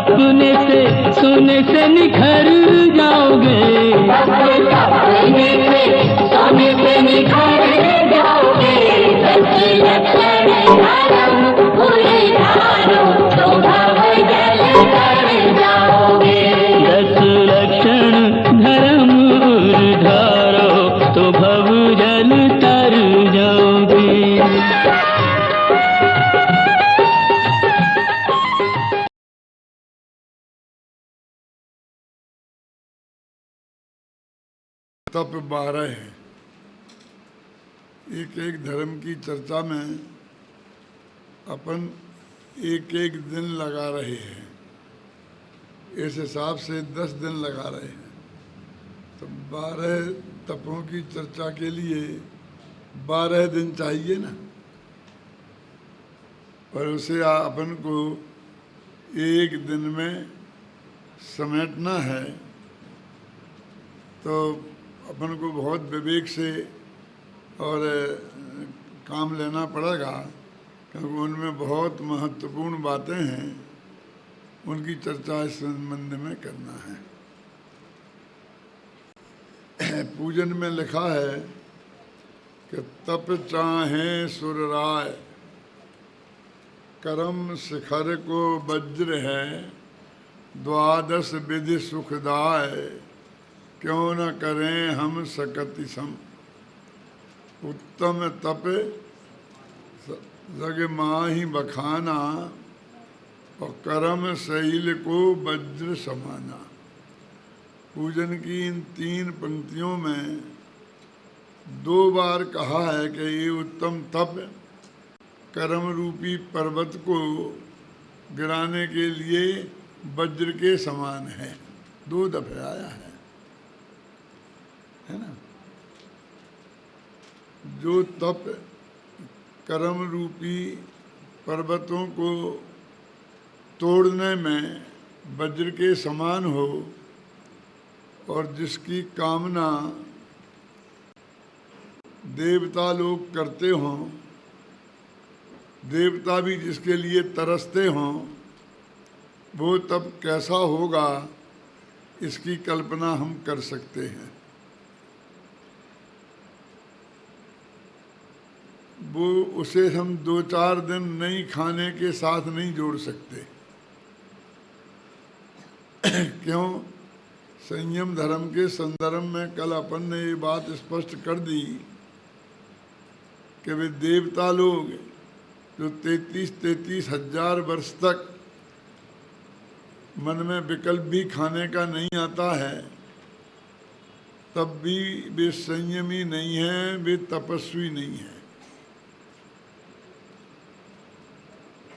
सपने से सोने से निखर जाओगे, सपने से सोने से निखर जाओगे। दस लक्षण धर्म उधारो तो भव जल तर जाओगे। दस लक्षण धर्म उधारो तो भव जल तर जाओगे। तप 12 है। एक एक धर्म की चर्चा में अपन एक एक दिन लगा रहे हैं, इस हिसाब से 10 दिन लगा रहे हैं। तो 12 तपों की चर्चा के लिए 12 दिन चाहिए ना, और उसे अपन को एक दिन में समेटना है। तो अपन को बहुत विवेक से और काम लेना पड़ेगा, क्योंकि उनमें बहुत महत्वपूर्ण बातें हैं, उनकी चर्चा इस संबंध में करना है। पूजन में लिखा है कि तप चाहे सुर राय, कर्म शिखर को वज्र है, द्वादश विधि सुखदाय, क्यों न करें हम सकति सम। उत्तम तप जग माही बखाना, और कर्म शैल को वज्र समाना। पूजन की इन 3 पंक्तियों में 2 बार कहा है कि ये उत्तम तप कर्म रूपी पर्वत को गिराने के लिए वज्र के समान है। 2 दफे आया है ना। जो तप कर्म रूपी पर्वतों को तोड़ने में वज्र के समान हो, और जिसकी कामना देवता लोग करते हों, देवता भी जिसके लिए तरसते हों, वो तब कैसा होगा इसकी कल्पना हम कर सकते हैं। वो उसे हम 2-4 दिन नहीं खाने के साथ नहीं जोड़ सकते। क्यों? संयम धर्म के संदर्भ में कल अपन ने ये बात स्पष्ट कर दी कि वे देवता लोग जो 33 हजार वर्ष तक मन में विकल्प भी खाने का नहीं आता है, तब भी वे संयमी नहीं हैं, वे तपस्वी नहीं हैं।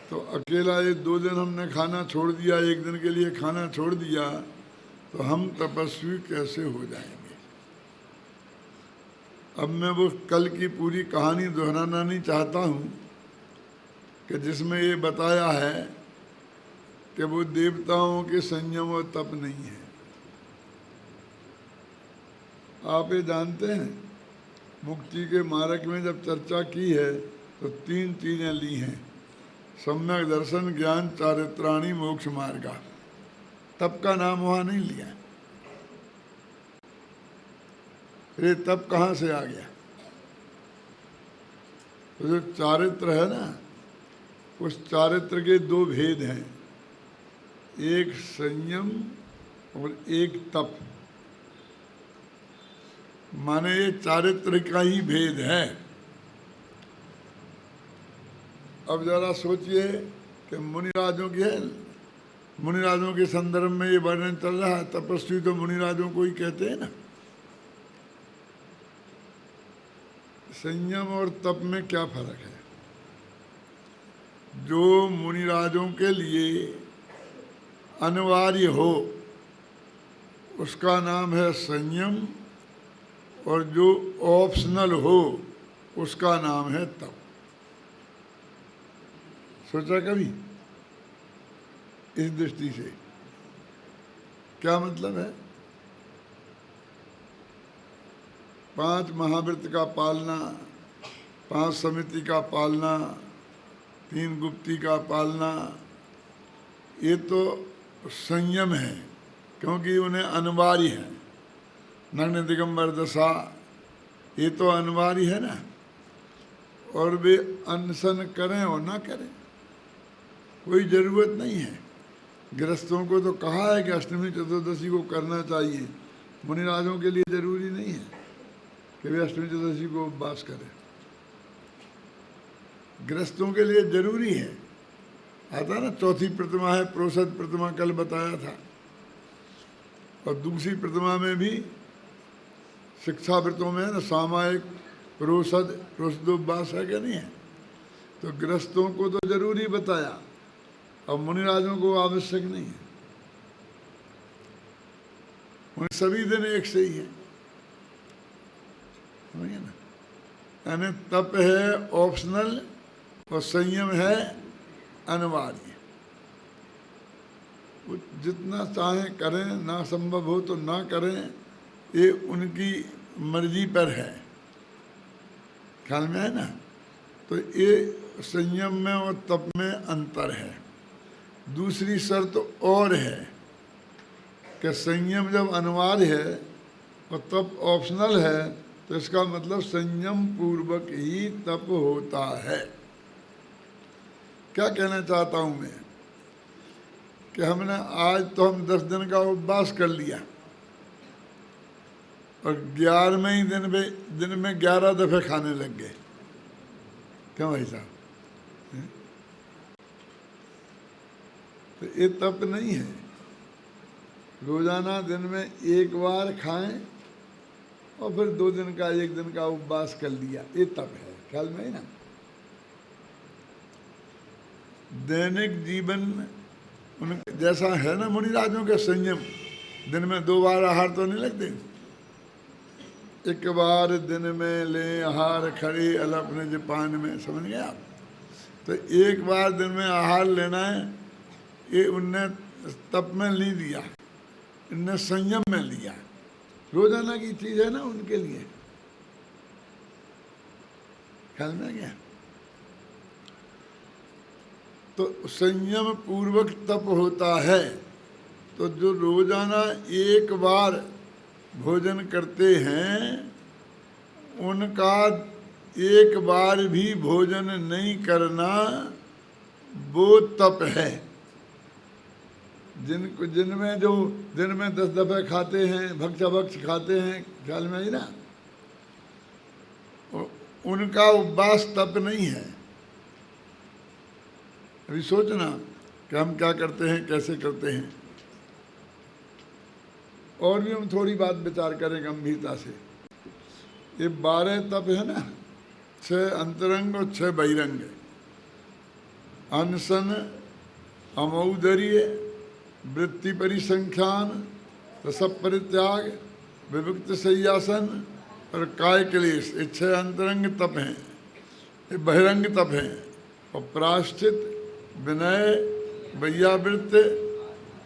तो अकेला ये 2 दिन हमने खाना छोड़ दिया, 1 दिन के लिए खाना छोड़ दिया, तो हम तपस्वी कैसे हो जाएंगे? अब मैं वो कल की पूरी कहानी दोहराना नहीं चाहता हूँ कि जिसमें ये बताया है कि वो देवताओं के संयम और तप नहीं है। आप ये जानते हैं, मुक्ति के मार्ग में जब चर्चा की है तो 3 चीज़ें ली हैं: सम्यक दर्शन, ज्ञान, चारित्राणी, मोक्ष मार्गा। तप का नाम वहाँ नहीं लिया। ये तप कहाँ से आ गया? तो जो चारित्र है ना, उस चारित्र के 2 भेद हैं, एक संयम और एक तप। माने ये चारित्र का ही भेद है। अब जरा सोचिए कि मुनिराजों के संदर्भ में ये वर्णन चल रहा है। तपस्वी तो मुनिराजों को ही कहते हैं ना। संयम और तप में क्या फर्क है? जो मुनिराजों के लिए अनिवार्य हो उसका नाम है संयम, और जो ऑप्शनल हो उसका नाम है तप। सोचा कभी इस दृष्टि से? क्या मतलब है? 5 महाव्रत का पालना, 5 समिति का पालना, 3 गुप्ती का पालना, ये तो संयम है, क्योंकि उन्हें अनिवार्य है। नग्न दिगंबर दशा ये तो अनिवार्य है ना, और वे अनशन करें और ना करें, कोई ज़रूरत नहीं है। गृहस्थों को तो कहा है कि अष्टमी चतुर्दशी को करना चाहिए, मुनिराजों के लिए जरूरी नहीं है कि वे अष्टमी चतुर्दशी को उपवास करें। गृहस्थों के लिए जरूरी है। आता ना, चौथी प्रतिमा है प्रोषद प्रतिमा, कल बताया था, और दूसरी प्रतिमा में भी शिक्षाव्रतों में है ना, सामायिक प्रोषदोपवास है क्या नहीं है। तो गृहस्थों को तो जरूरी बताया, और मुनिराजों को आवश्यक नहीं है। उन सभी दिन एक से ही है, समझिए ना। यानी तप है ऑप्शनल और संयम है अनिवार्य। वो जितना चाहें करें, ना संभव हो तो ना करें, ये उनकी मर्जी पर है। ख्याल में है ना। तो ये संयम में और तप में अंतर है। दूसरी शर्त और है कि संयम जब अनिवार्य है और तप ऑप्शनल है, तो इसका मतलब संयम पूर्वक ही तप होता है। क्या कहना चाहता हूं मैं कि हमने आज तो हम 10 दिन का उपवास कर लिया, और 11वें ही दिन में 11 दफे खाने लग गए। क्यों भाई साहब? तो ये तप नहीं है। रोजाना दिन में एक बार खाएं और फिर 2 दिन का 1 दिन का उपवास कर लिया, ये तप है। ख्याल में है ना। दैनिक जीवन उन जैसा है ना मुनिराजों के संयम, दिन में 2 बार आहार तो नहीं लगते। 1 बार दिन में ले आहार खड़े अल अपने जपान में, समझ गए आप। तो 1 बार दिन में आहार लेना है, ये उनने तप में ली दिया, इनने संयम में लिया। रोजाना की चीज है ना उनके लिए। ख्याल में गया। तो संयम पूर्वक तप होता है। तो जो रोजाना 1 बार भोजन करते हैं, उनका 1 बार भी भोजन नहीं करना वो तप है। जिनमें जो दिन में 10 दफे खाते हैं, भक्ष खाते हैं, ख्याल में ही ना, उनका उपवास तप नहीं है। अभी सोचना कि हम क्या करते हैं, कैसे करते हैं। और भी हम थोड़ी बात विचार करें गंभीरता से। ये 12 तप है ना, 6 अंतरंग और 6 बहिरंग। अनशन, अमौदर्य, वृत्ति परिसंख्यान, रसप परित्याग, विविक्त शय्यासन और काय क्लेश, ये 6 अंतरंग तप हैं। ये बहिरंग तप हैं। और प्रायश्चित, विनय, वैयावृत्त,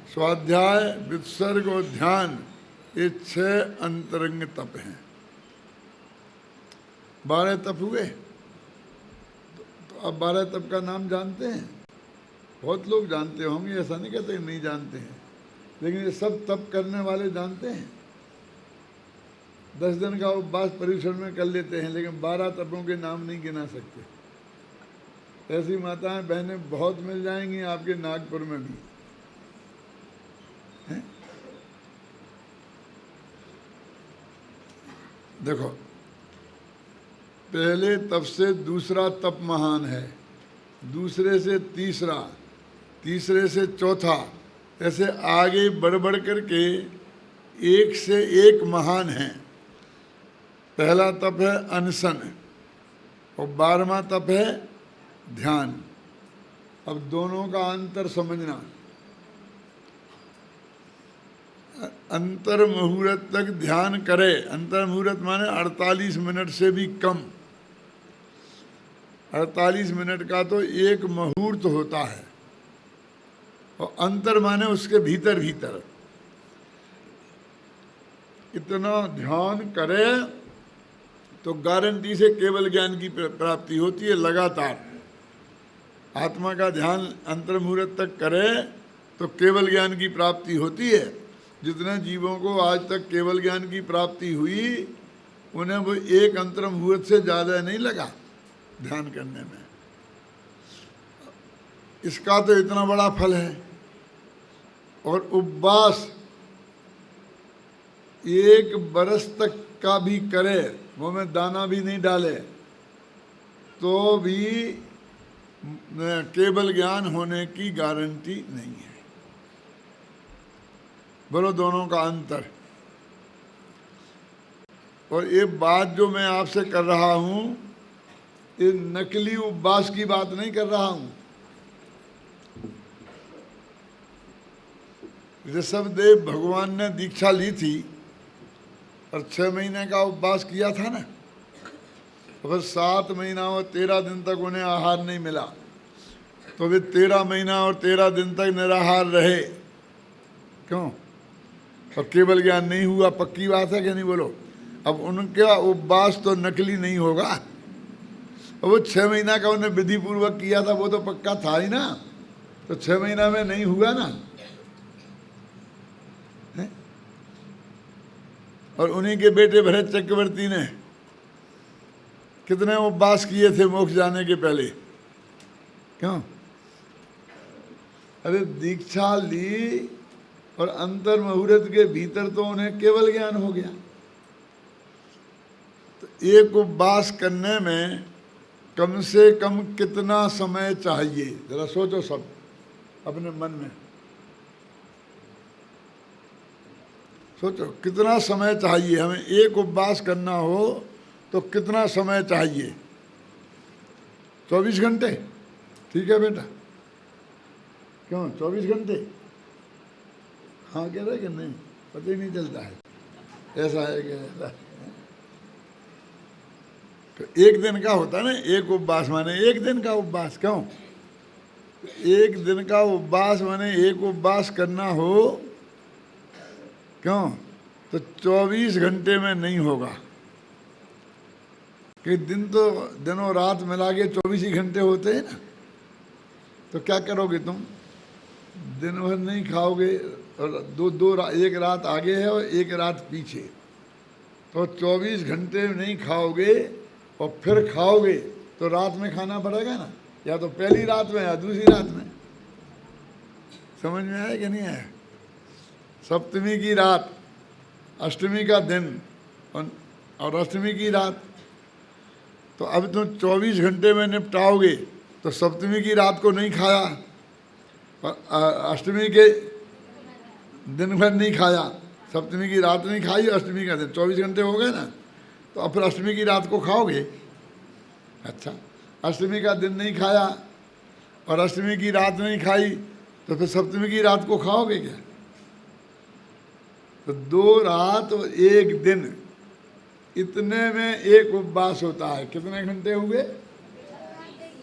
स्वाध्याय, वित्सर्ग और ध्यान, ये 6 अंतरंग तप हैं। 12 तप हुए। तो अब 12 तप का नाम जानते हैं? बहुत लोग जानते होंगे, ऐसा नहीं कहते कि नहीं जानते हैं, लेकिन ये सब तप करने वाले जानते हैं। 10 दिन का उपवास परिसर में कर लेते हैं, लेकिन 12 तपों के नाम नहीं गिना सकते। ऐसी माताएं बहनें बहुत मिल जाएंगी आपके नागपुर में भी है? देखो, पहले तप से दूसरा तप महान है, दूसरे से तीसरा, तीसरे से चौथा, ऐसे आगे बढ़ बढ़ करके एक से एक महान है। पहला तप है अनशन और 12वां तप है ध्यान। अब दोनों का अंतर समझना। अंतर मुहूर्त तक ध्यान करे। अंतर मुहूर्त माने 48 मिनट से भी कम। 48 मिनट का तो एक मुहूर्त होता है, और अंतर माने उसके भीतर भीतर। इतना ध्यान करे तो गारंटी से केवल ज्ञान की प्राप्ति होती है। लगातार आत्मा का ध्यान अंतर मुहूर्त तक करे तो केवल ज्ञान की प्राप्ति होती है। जितने जीवों को आज तक केवल ज्ञान की प्राप्ति हुई, उन्हें वो एक अंतरम मुहूर्त से ज़्यादा नहीं लगा ध्यान करने में। इसका तो इतना बड़ा फल है। और उपवास 1 बरस तक का भी करे, वो में दाना भी नहीं डाले, तो भी केवल ज्ञान होने की गारंटी नहीं है। बोलो दोनों का अंतर। और ये बात जो मैं आपसे कर रहा हूं, ये नकली उपवास की बात नहीं कर रहा हूं। ऋषभदेव भगवान ने दीक्षा ली थी और 6 महीने का उपवास किया था ना, और 7 महीना और 13 दिन तक उन्हें आहार नहीं मिला, तो वे 13 महीना और 13 दिन तक निराहार रहे। क्यों? और केवल ज्ञान नहीं हुआ। पक्की बात है कि नहीं? बोलो। अब उनका उपवास तो नकली नहीं होगा। वो 6 महीना का उन्हें विधि पूर्वक किया था, वो तो पक्का था ही ना। तो 6 महीना में नहीं हुआ ना। है? और उन्हीं के बेटे भरत चक्रवर्ती ने कितने उपवास किए थे मोक्ष जाने के पहले? क्यों? अरे दीक्षा ली और अंतर मुहूर्त के भीतर तो उन्हें केवल ज्ञान हो गया। तो एक उपवास करने में कम से कम कितना समय चाहिए? जरा सोचो सब अपने मन में। सोचो कितना समय चाहिए हमें एक उपवास करना हो तो कितना समय चाहिए? 24 घंटे? ठीक है बेटा। क्यों 24 घंटे? हाँ कह रहे कि नहीं? पता ही नहीं चलता है। ऐसा है कि ऐसा है। तो एक दिन का होता ना एक उपवास, माने एक दिन का उपवास। क्यों? एक दिन का उपवास माने एक उपवास करना हो, क्यों? तो 24 घंटे में नहीं होगा, कि दिन तो दिनों रात मिला के 24 ही घंटे होते हैं ना। तो क्या करोगे तुम? दिन भर नहीं खाओगे और एक रात आगे है और एक रात पीछे, तो 24 घंटे नहीं खाओगे और फिर खाओगे तो रात में खाना पड़ेगा ना, या तो पहली रात में या दूसरी रात में। समझ में आया कि नहीं आया? सप्तमी की रात, अष्टमी का दिन और अष्टमी की रात। तो अब तुम 24 घंटे में निपटाओगे तो सप्तमी की रात को नहीं खाया और अष्टमी के दिन भर नहीं खाया, सप्तमी की रात नहीं खाई, अष्टमी का दिन, 24 घंटे हो गए ना। तो अब फिर अष्टमी की रात को खाओगे। अच्छा, अष्टमी का दिन नहीं खाया और अष्टमी की रात नहीं खाई, तो फिर सप्तमी की रात को खाओगे क्या? तो 2 रात और 1 दिन, इतने में एक उपवास होता है। कितने घंटे हुए?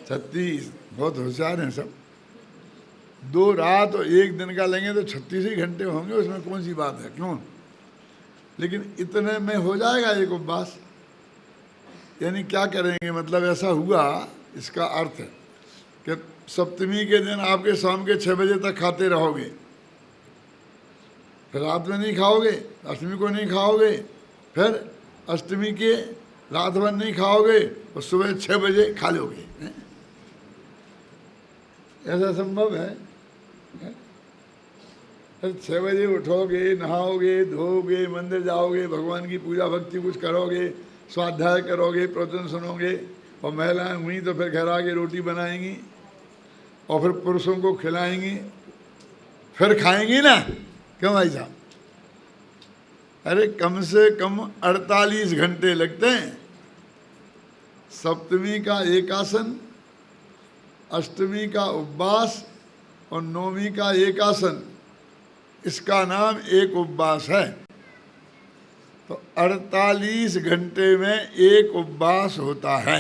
36। बहुत होशियार हैं सब। 2 रात और 1 दिन का लेंगे तो 36 ही घंटे होंगे, उसमें कौन सी बात है? क्यों? लेकिन इतने में हो जाएगा एक उपवास। यानी क्या करेंगे? मतलब ऐसा हुआ, इसका अर्थ है कि सप्तमी के दिन आपके शाम के 6 बजे तक खाते रहोगे, फिर रात में नहीं खाओगे, अष्टमी को नहीं खाओगे, फिर अष्टमी के रात भर नहीं खाओगे और सुबह 6 बजे खा लोगे। ऐसा संभव है? 6 बजे उठोगे, नहाओगे, धोओगे, मंदिर जाओगे, भगवान की पूजा भक्ति कुछ करोगे, स्वाध्याय करोगे, प्रवचन सुनोगे, और महिलाएं हुई तो फिर घर आके रोटी बनाएंगी और फिर पुरुषों को खिलाएंगी, फिर खाएंगी ना। क्यों भाई साहब? अरे कम से कम 48 घंटे लगते हैं। सप्तमी का एकासन, अष्टमी का उपवास और नौमी का एकासन, इसका नाम एक उपवास है। तो 48 घंटे में एक उपवास होता है।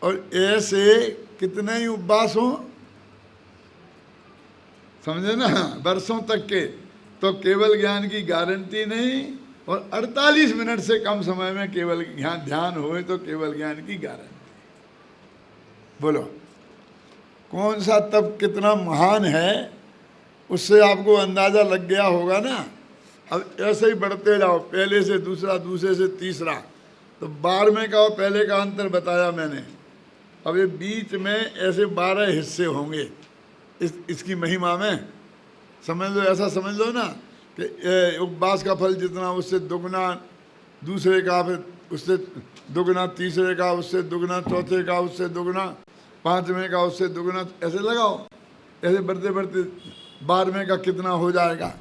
और ऐसे कितने ही उपवास हों, समझे ना, वर्षों तक के, तो केवल ज्ञान की गारंटी नहीं। और 48 मिनट से कम समय में केवल ध्यान होए तो केवल ज्ञान की गारंटी। बोलो, कौन सा तप कितना महान है उससे आपको अंदाज़ा लग गया होगा ना। अब ऐसे ही बढ़ते जाओ, पहले से दूसरा, दूसरे से तीसरा, तो 12वें का और पहले का अंतर बताया मैंने। अब ये बीच में ऐसे 12 हिस्से होंगे इसकी महिमा में। समझ लो, ऐसा समझ लो ना कि उपवास का फल जितना उससे दुगना दूसरे का, फिर उससे दुगना तीसरे का, उससे दुगना चौथे का, उससे दुगना 5वें का, उससे दुगना, ऐसे लगाओ। ऐसे बढ़ते बढ़ते 12वें का कितना हो जाएगा।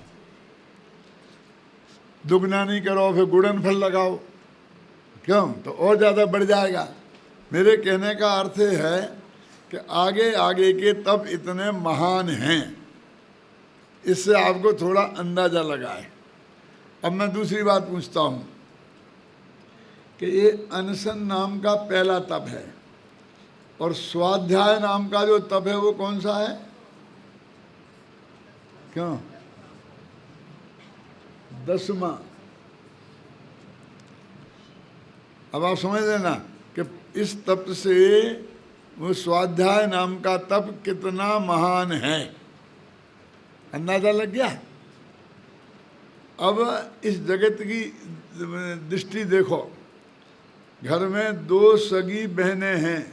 दुगना नहीं करो फिर गुणनफल लगाओ, क्यों, तो और ज़्यादा बढ़ जाएगा। मेरे कहने का अर्थ है कि आगे आगे के तप इतने महान हैं, इससे आपको थोड़ा अंदाज़ा लगाए। अब मैं दूसरी बात पूछता हूँ कि ये अनशन नाम का पहला तप है और स्वाध्याय नाम का जो तप है वो कौन सा है? क्यों? 10वां। अब आप समझ लेना कि इस तप से वो स्वाध्याय नाम का तप कितना महान है, अंदाजा लग गया। अब इस जगत की दृष्टि देखो, घर में 2 सगी बहनें हैं,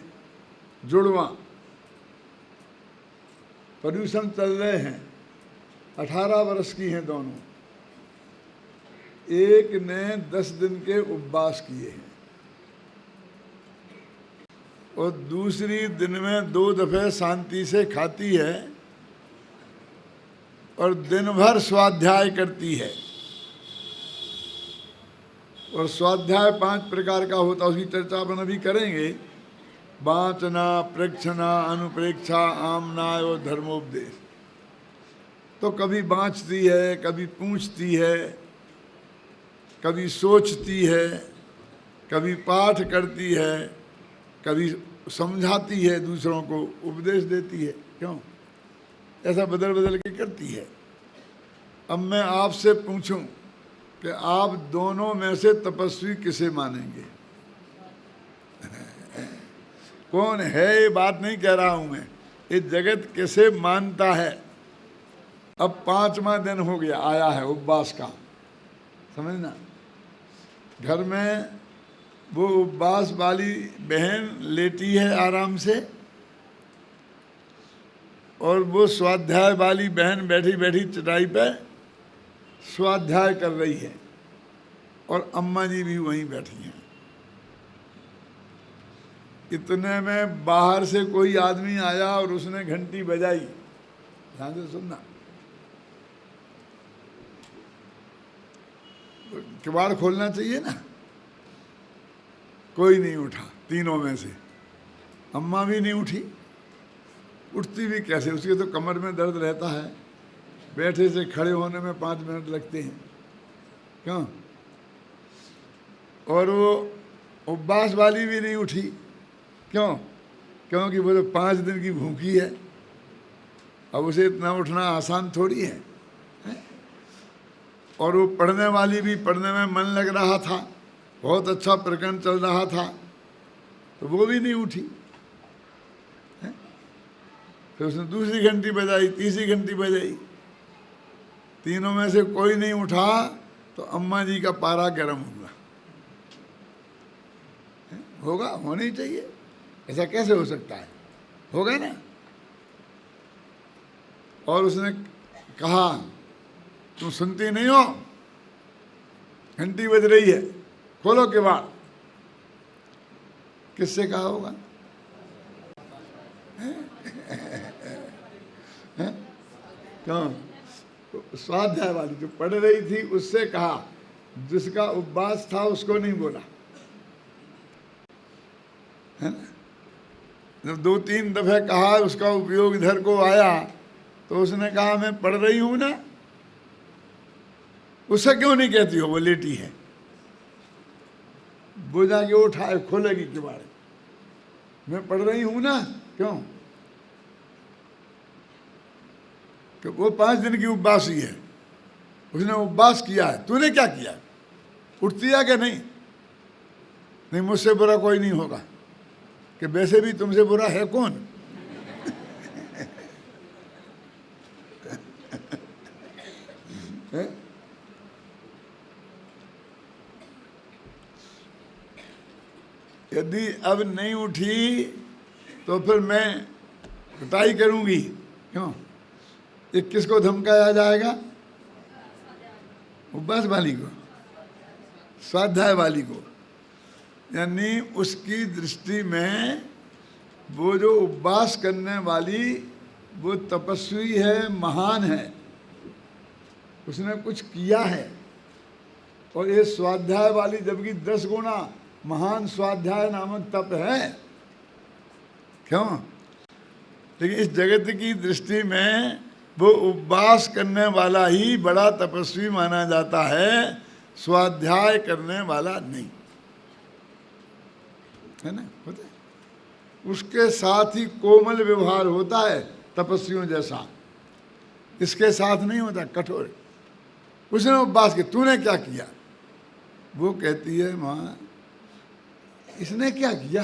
जुड़वा, पर्यूषण चल रहे हैं, 18 वर्ष की हैं दोनों। एक ने 10 दिन के उपवास किए हैं और दूसरी दिन में 2 दफे शांति से खाती है और दिन भर स्वाध्याय करती है। और स्वाध्याय 5 प्रकार का होता है, उसकी चर्चा अपन अभी करेंगे। वाचना, प्रेक्षणा, अनुप्रेक्षा, आमनाय और धर्मोपदेश। तो कभी बाँचती है, कभी पूछती है, कभी सोचती है, कभी पाठ करती है, कभी समझाती है, दूसरों को उपदेश देती है। क्यों? ऐसा बदल बदल के करती है। अब मैं आपसे पूछूं कि आप दोनों में से तपस्वी किसे मानेंगे? कौन है, ये बात नहीं कह रहा हूं मैं, ये जगत किसे मानता है। अब 5वां दिन हो गया, आया है उपवास का, समझना। घर में वो उपवास वाली बहन लेटी है आराम से और वो स्वाध्याय वाली बहन बैठी बैठी चटाई पे स्वाध्याय कर रही है और अम्मा जी भी वहीं बैठी हैं। इतने में बाहर से कोई आदमी आया और उसने घंटी बजाई। ध्यान से सुनना। किवाड़ खोलना चाहिए ना, कोई नहीं उठा तीनों में से। अम्मा भी नहीं उठी, उठती भी कैसे, उसके तो कमर में दर्द रहता है, बैठे से खड़े होने में 5 मिनट लगते हैं। क्यों? और वो उपवास वाली भी नहीं उठी। क्यों? क्योंकि वो तो 5 दिन की भूखी है, अब उसे इतना उठना आसान थोड़ी है। और वो पढ़ने वाली भी, पढ़ने में मन लग रहा था, बहुत अच्छा प्रकरण चल रहा था, तो वो भी नहीं उठी। फिर उसने दूसरी घंटी बजाई, तीसरी घंटी बजाई, तीनों में से कोई नहीं उठा, तो अम्मा जी का पारा गर्म हुआ। होगा, होना ही चाहिए, ऐसा कैसे हो सकता है, होगा ना। और उसने कहा, तुम सुनती नहीं हो, घंटी बज रही है, खोलो किवाड़। किससे कहा होगा? क्यों? स्वाध्याय वाली जो पढ़ रही थी उससे कहा, जिसका उपवास था उसको नहीं बोला, है ना। जब 2-3 दफे कहा, उसका उपयोग इधर को आया, तो उसने कहा मैं पढ़ रही हूं ना। उससे क्यों नहीं कहती हो, वो लेटी है, वो जाके उठाए खोलेगी किवाड़, मैं पढ़ रही हूं ना। क्यों? कि वो 5 दिन की उपवासी है, उसने उपवास किया है, तूने क्या किया? उठती है कि नहीं? नहीं, मुझसे बुरा कोई नहीं होगा। कि वैसे भी तुमसे बुरा है कौन? है? यदि अब नहीं उठी तो फिर मैं पिटाई करूंगी। क्यों? ये किसको धमकाया जाएगा? उपवास वाली को, स्वाध्याय वाली को। यानी उसकी दृष्टि में वो जो उपवास करने वाली वो तपस्वी है, महान है, उसने कुछ किया है। और ये स्वाध्याय वाली जबकि 10 गुना महान स्वाध्याय नामक तप है। क्यों? लेकिन इस जगत की दृष्टि में वो उपवास करने वाला ही बड़ा तपस्वी माना जाता है, स्वाध्याय करने वाला नहीं, है ना? होता है। उसके साथ ही कोमल व्यवहार होता है तपस्वियों जैसा, इसके साथ नहीं होता, कठोर। उसने उपवास किया, तूने क्या किया? वो कहती है माँ इसने क्या किया?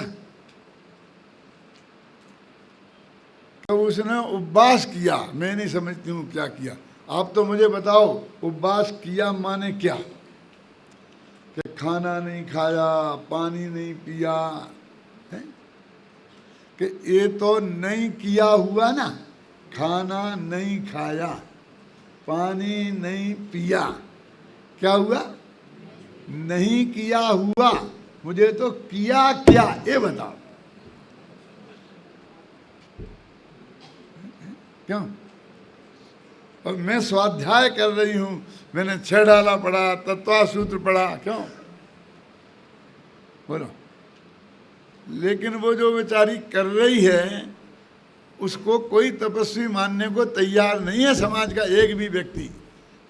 तो उसने उपवास किया, मैं नहीं समझती हूँ क्या किया। आप तो मुझे बताओ उपवास किया माने क्या? कि खाना नहीं खाया, पानी नहीं पिया, है? कि ये तो नहीं किया हुआ ना, खाना नहीं खाया, पानी नहीं पिया, क्या हुआ? नहीं किया हुआ। मुझे तो किया क्या ये बताओ। क्यों? और मैं स्वाध्याय कर रही हूं, मैंने 6 डाला पढ़ा, तत्वा सूत्र पढ़ा, क्यों? बोलो। लेकिन वो जो बेचारी कर रही है उसको कोई तपस्वी मानने को तैयार नहीं है समाज का एक भी व्यक्ति,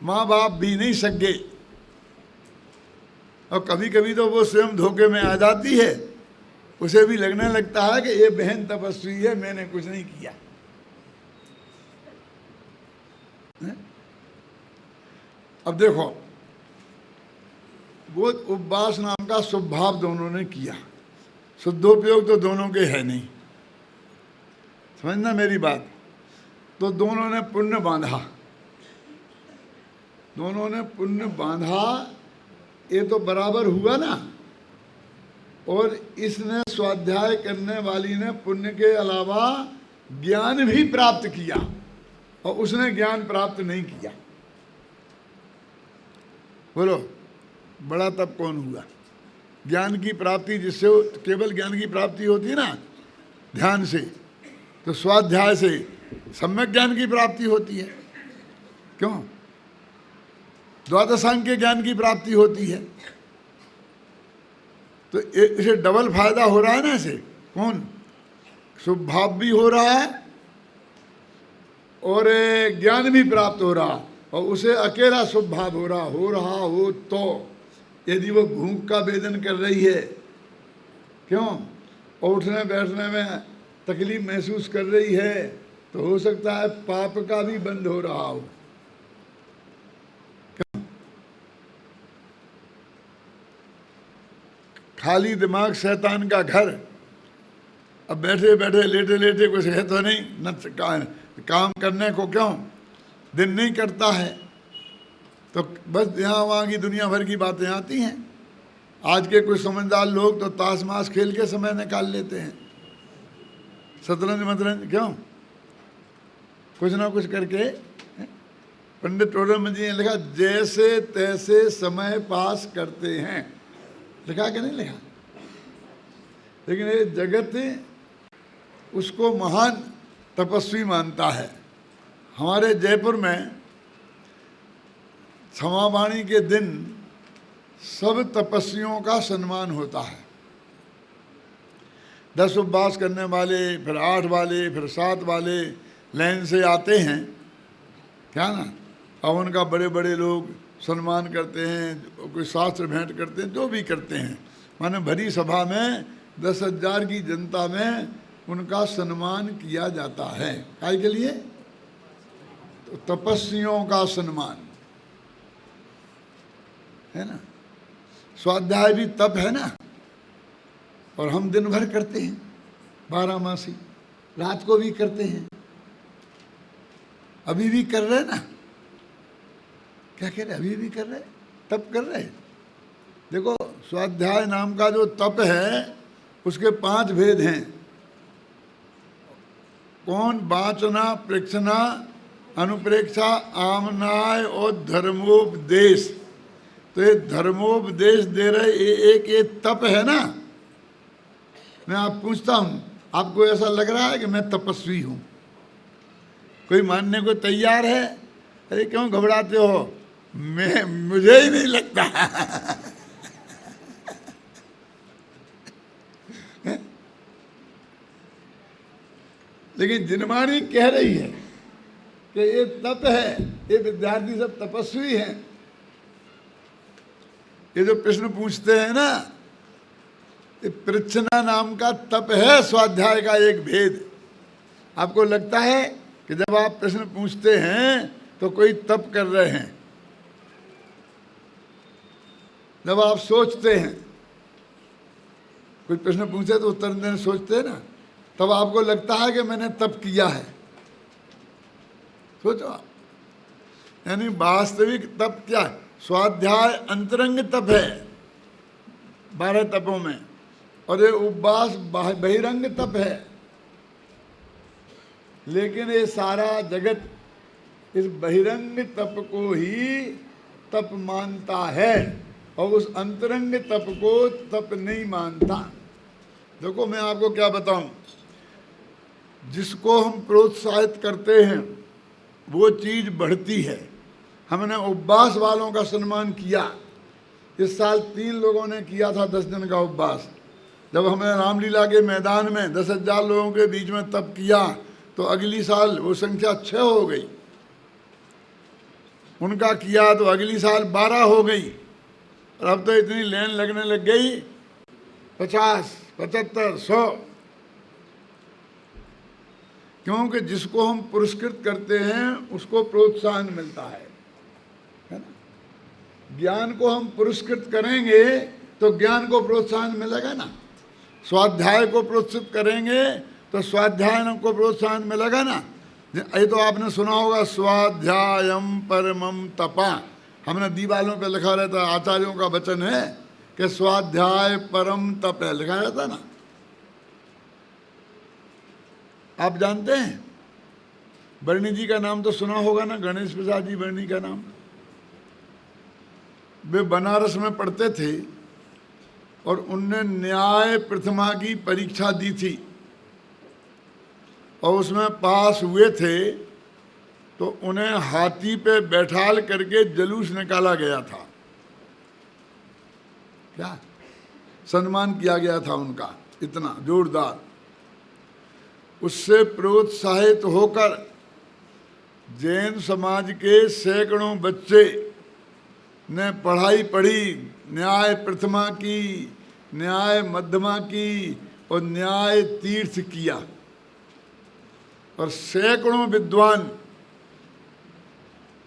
माँ बाप भी नहीं सके। और कभी कभी तो वो स्वयं धोखे में आ जाती है, उसे भी लगने लगता है कि ये बहन तपस्वी है, मैंने कुछ नहीं किया। अब देखो, वो उपवास नाम का स्वभाव दोनों ने किया, शुद्धोपयोग तो दोनों के है नहीं, समझना मेरी बात। तो दोनों ने पुण्य बांधा, दोनों ने पुण्य बांधा, ये तो बराबर हुआ ना। और इसने स्वाध्याय करने वाली ने पुण्य के अलावा ज्ञान भी प्राप्त किया और उसने ज्ञान प्राप्त नहीं किया। बोलो, बड़ा तब कौन हुआ? ज्ञान की प्राप्ति जिससे केवल ज्ञान की प्राप्ति होती है ना ध्यान से, तो स्वाध्याय से सम्यक ज्ञान की प्राप्ति होती है। क्यों? द्वादशांग के ज्ञान की प्राप्ति होती है। तो इसे डबल फायदा हो रहा है ना। इसे कौन? स्वभाव भी हो रहा है और ज्ञान भी प्राप्त हो रहा, और उसे अकेला स्वभाव हो रहा हो तो यदि वो भूख का वेदन कर रही है, क्यों, उठने बैठने में तकलीफ महसूस कर रही है, तो हो सकता है पाप का भी बंद हो रहा हो। खाली दिमाग शैतान का घर। अब बैठे बैठे लेटे लेटे कुछ है तो नहीं, न काम करने को क्यों दिन नहीं करता है, तो बस यहाँ वहाँ की दुनिया भर की बातें आती हैं। आज के कुछ समझदार लोग तो ताश माश खेल के समय निकाल लेते हैं, शतरंज मतरंज, क्यों, कुछ ना कुछ करके। पंडित टोडरमल जी ने लिखा, जैसे तैसे समय पास करते हैं, लिखा कि नहीं लिखा? लेकिन ये जगत उसको महान तपस्वी मानता है। हमारे जयपुर में क्षमावाणी के दिन सब तपस्वियों का सम्मान होता है। 10 उपवास करने वाले, फिर 8 वाले, फिर 7 वाले लाइन से आते हैं, क्या ना, और उनका बड़े बड़े लोग सम्मान करते हैं, कोई शास्त्र भेंट करते हैं, जो भी करते हैं। माने भरी सभा में 10,000 की जनता में उनका सम्मान किया जाता है। काय के लिए? तो तपस्वियों का सम्मान है ना। स्वाध्याय भी तप है ना, और हम दिन भर करते हैं, 12 मासी, रात को भी करते हैं, अभी भी कर रहे हैं ना। क्या कह रहे? अभी भी कर रहे, तप कर रहे। देखो स्वाध्याय नाम का जो तप है उसके 5 भेद हैं। कौन? वाचना, प्रेक्षणा, अनुप्रेक्षा, आमनाय और धर्मोपदेश। तो ये धर्मोपदेश दे रहे ये तप है ना। मैं आप पूछता हूं, आपको ऐसा लग रहा है कि मैं तपस्वी हूं? कोई मानने को तैयार है? अरे क्यों घबराते हो? मुझे ही नहीं लगता। लेकिन जिनवाणी कह रही है कि ये तप है, ये विद्यार्थी सब तपस्वी हैं। ये जो प्रश्न पूछते हैं ना, ये पृच्छना नाम का तप है, स्वाध्याय का एक भेद। आपको लगता है कि जब आप प्रश्न पूछते हैं तो कोई तप कर रहे हैं। जब आप सोचते हैं, कोई प्रश्न पूछे तो उत्तर देने सोचते हैं ना, तब आपको लगता है कि मैंने तप किया है। सोचो, यानी वास्तविक तप क्या है? स्वाध्याय अंतरंग तप है 12 तपों में, और ये उपवास बहिरंग तप है। लेकिन ये सारा जगत इस बहिरंग तप को ही तप मानता है और उस अंतरंग तप को तप नहीं मानता। देखो मैं आपको क्या बताऊं, जिसको हम प्रोत्साहित करते हैं वो चीज बढ़ती है। हमने उपवास वालों का सम्मान किया। इस साल 3 लोगों ने किया था 10 दिन का उपवास। जब हमने रामलीला के मैदान में 10,000 लोगों के बीच में तप किया तो अगली साल वो संख्या 6 हो गई। उनका किया तो अगली साल 12 हो गई। और अब तो इतनी लाइन लगने लग गई, 50, 75, 100। क्योंकि जिसको हम पुरस्कृत करते हैं उसको प्रोत्साहन मिलता है ना। ज्ञान को हम पुरस्कृत करेंगे तो ज्ञान को प्रोत्साहन मिलेगा ना। स्वाध्याय को प्रोत्साहित करेंगे तो स्वाध्याय को प्रोत्साहन मिलेगा ना। ये तो आपने सुना होगा, स्वाध्यायम परमम तपा। हमने दीवालों पे लिखा रहता है, आचार्यों का वचन है कि स्वाध्याय परम तप है, लिखा रहता ना। आप जानते हैं वर्णी जी का नाम तो सुना होगा ना, गणेश प्रसाद जी वर्णी का नाम। वे बनारस में पढ़ते थे और उनने न्याय प्रथमा की परीक्षा दी थी और उसमें पास हुए थे। तो उन्हें हाथी पे बैठाल करके जुलूस निकाला गया था। क्या सम्मान किया गया था उनका, इतना जोरदार। उससे प्रोत्साहित होकर जैन समाज के सैकड़ों बच्चे ने पढ़ाई पढ़ी, न्याय प्रथमा की, न्याय मध्यमा की और न्याय तीर्थ किया। और सैकड़ों विद्वान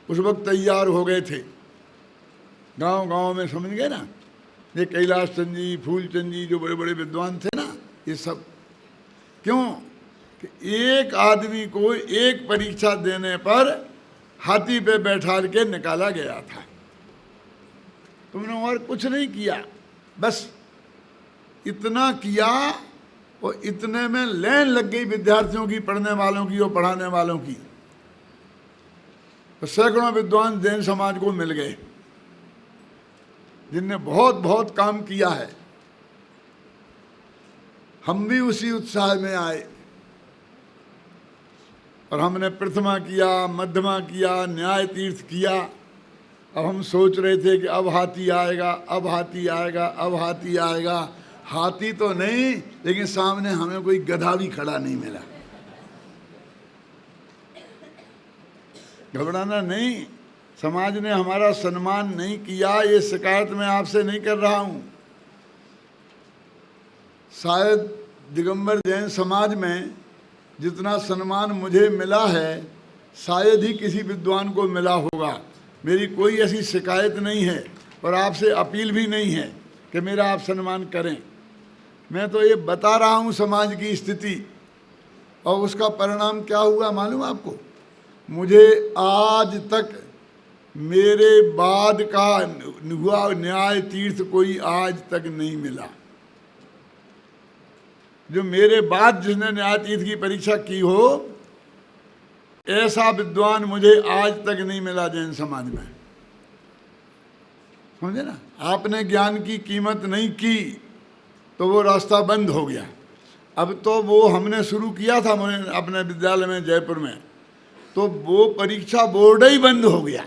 उस वक्त तैयार हो गए थे गांव गांव में, समझ गए ना। ये कैलाश चंद जी, फूलचंद जी जो बड़े बड़े विद्वान थे ना, ये सब क्यों कि एक आदमी को एक परीक्षा देने पर हाथी पे बैठा के निकाला गया था। तुमने और कुछ नहीं किया, बस इतना किया और इतने में लाइन लग गई विद्यार्थियों की, पढ़ने वालों की और पढ़ाने वालों की। तो सैकड़ों विद्वान जैन समाज को मिल गए जिनने बहुत बहुत काम किया है। हम भी उसी उत्साह में आए और हमने प्रथमा किया, मध्यमा किया, न्याय तीर्थ किया। अब हम सोच रहे थे कि अब हाथी आएगा, अब हाथी आएगा, अब हाथी आएगा। हाथी तो नहीं, लेकिन सामने हमें कोई गधा भी खड़ा नहीं मिला। घबराना नहीं, समाज ने हमारा सम्मान नहीं किया, ये शिकायत मैं आपसे नहीं कर रहा हूं। शायद दिगंबर जैन समाज में जितना सम्मान मुझे मिला है शायद ही किसी विद्वान को मिला होगा। मेरी कोई ऐसी शिकायत नहीं है और आपसे अपील भी नहीं है कि मेरा आप सम्मान करें। मैं तो ये बता रहा हूँ समाज की स्थिति, और उसका परिणाम क्या हुआ मालूम आपको? मुझे आज तक मेरे बाद का हुआ न्याय तीर्थ कोई आज तक नहीं मिला। जो मेरे बाद जिसने न्याय तीर्थ की परीक्षा की हो, ऐसा विद्वान मुझे आज तक नहीं मिला जैन समाज में। समझे ना? आपने ज्ञान की कीमत नहीं की तो वो रास्ता बंद हो गया। अब तो वो हमने शुरू किया था अपने विद्यालय में जयपुर में, तो वो परीक्षा बोर्ड ही बंद हो गया।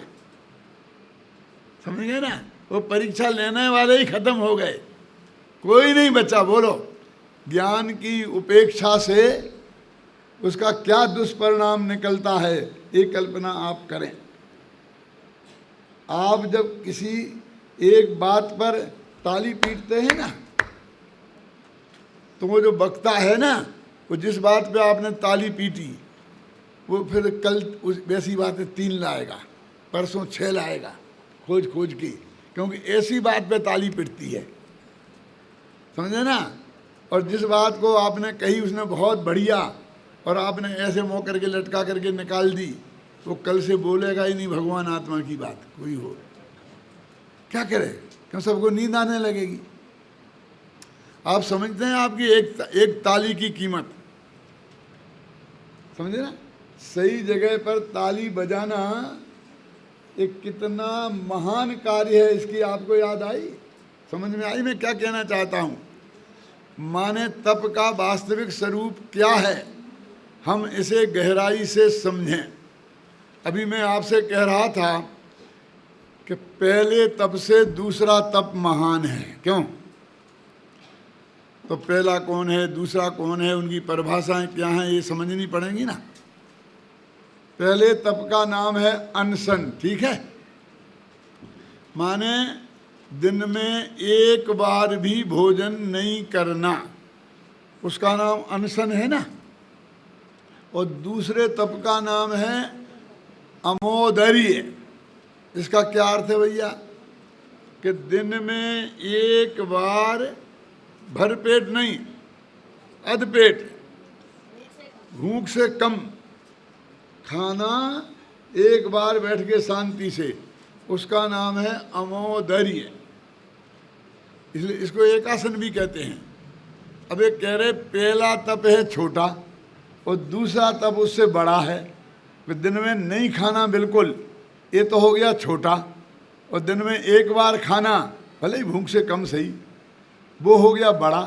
समझ गए ना? वो परीक्षा लेने वाले ही खत्म हो गए, कोई नहीं बचा। बोलो, ज्ञान की उपेक्षा से उसका क्या दुष्परिणाम निकलता है, ये कल्पना आप करें। आप जब किसी एक बात पर ताली पीटते हैं ना, तो वो जो वक्ता है ना, वो जिस बात पे आपने ताली पीटी, वो फिर कल उस वैसी बातें 3 लाएगा, परसों 6 लाएगा, खोज खोज की, क्योंकि ऐसी बात पे ताली पिटती है। समझे ना? और जिस बात को आपने कही उसने बहुत बढ़िया, और आपने ऐसे मुँह करके लटका करके निकाल दी, वो कल से बोलेगा ही नहीं भगवान आत्मा की बात कोई हो। क्या करे? क्यों? सबको नींद आने लगेगी। आप समझते हैं आपकी एक ताली की कीमत? समझे ना? सही जगह पर ताली बजाना एक कितना महान कार्य है, इसकी आपको याद आई? समझ में आई मैं क्या कहना चाहता हूँ? माने तप का वास्तविक स्वरूप क्या है, हम इसे गहराई से समझें। अभी मैं आपसे कह रहा था कि पहले तप से दूसरा तप महान है। क्यों? तो पहला कौन है, दूसरा कौन है, उनकी परिभाषाएं क्या हैं, ये समझनी पड़ेंगी ना। पहले तप का नाम है अनशन, ठीक है? माने दिन में एक बार भी भोजन नहीं करना, उसका नाम अनशन है ना। और दूसरे तप का नाम है अमोदर्य। इसका क्या अर्थ है भैया? कि दिन में एक बार भरपेट नहीं, अधपेट, भूख से कम खाना एक बार बैठ के शांति से, उसका नाम है अमोदर्य। इसलिए इसको एकासन भी कहते हैं। अब ये कह रहे पहला तप है छोटा और दूसरा तप उससे बड़ा है। दिन में नहीं खाना बिल्कुल, ये तो हो गया छोटा, और दिन में एक बार खाना भले ही भूख से कम सही, वो हो गया बड़ा।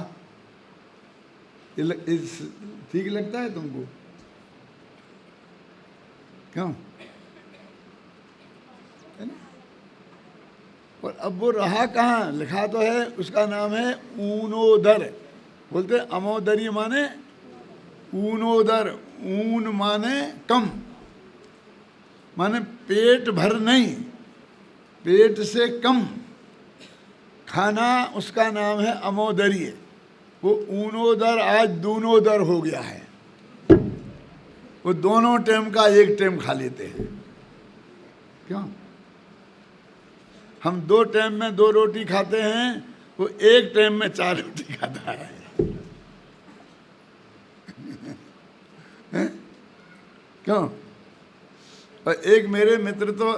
ठीक लगता है तुमको? क्यों? है ना? और अब वो रहा कहाँ? लिखा तो है, उसका नाम है ऊनोदर। बोलते अमोदर्य माने ऊनोदर। ऊन माने कम, माने पेट भर नहीं, पेट से कम खाना, उसका नाम है अमोदर्य। वो ऊनोदर आज दूनोदर हो गया है। वो दोनों टाइम का एक टाइम खा लेते हैं। क्यों? हम 2 टाइम में 2 रोटी खाते हैं, वो एक टाइम में 4 रोटी खाता है। क्यों? और एक मेरे मित्र तो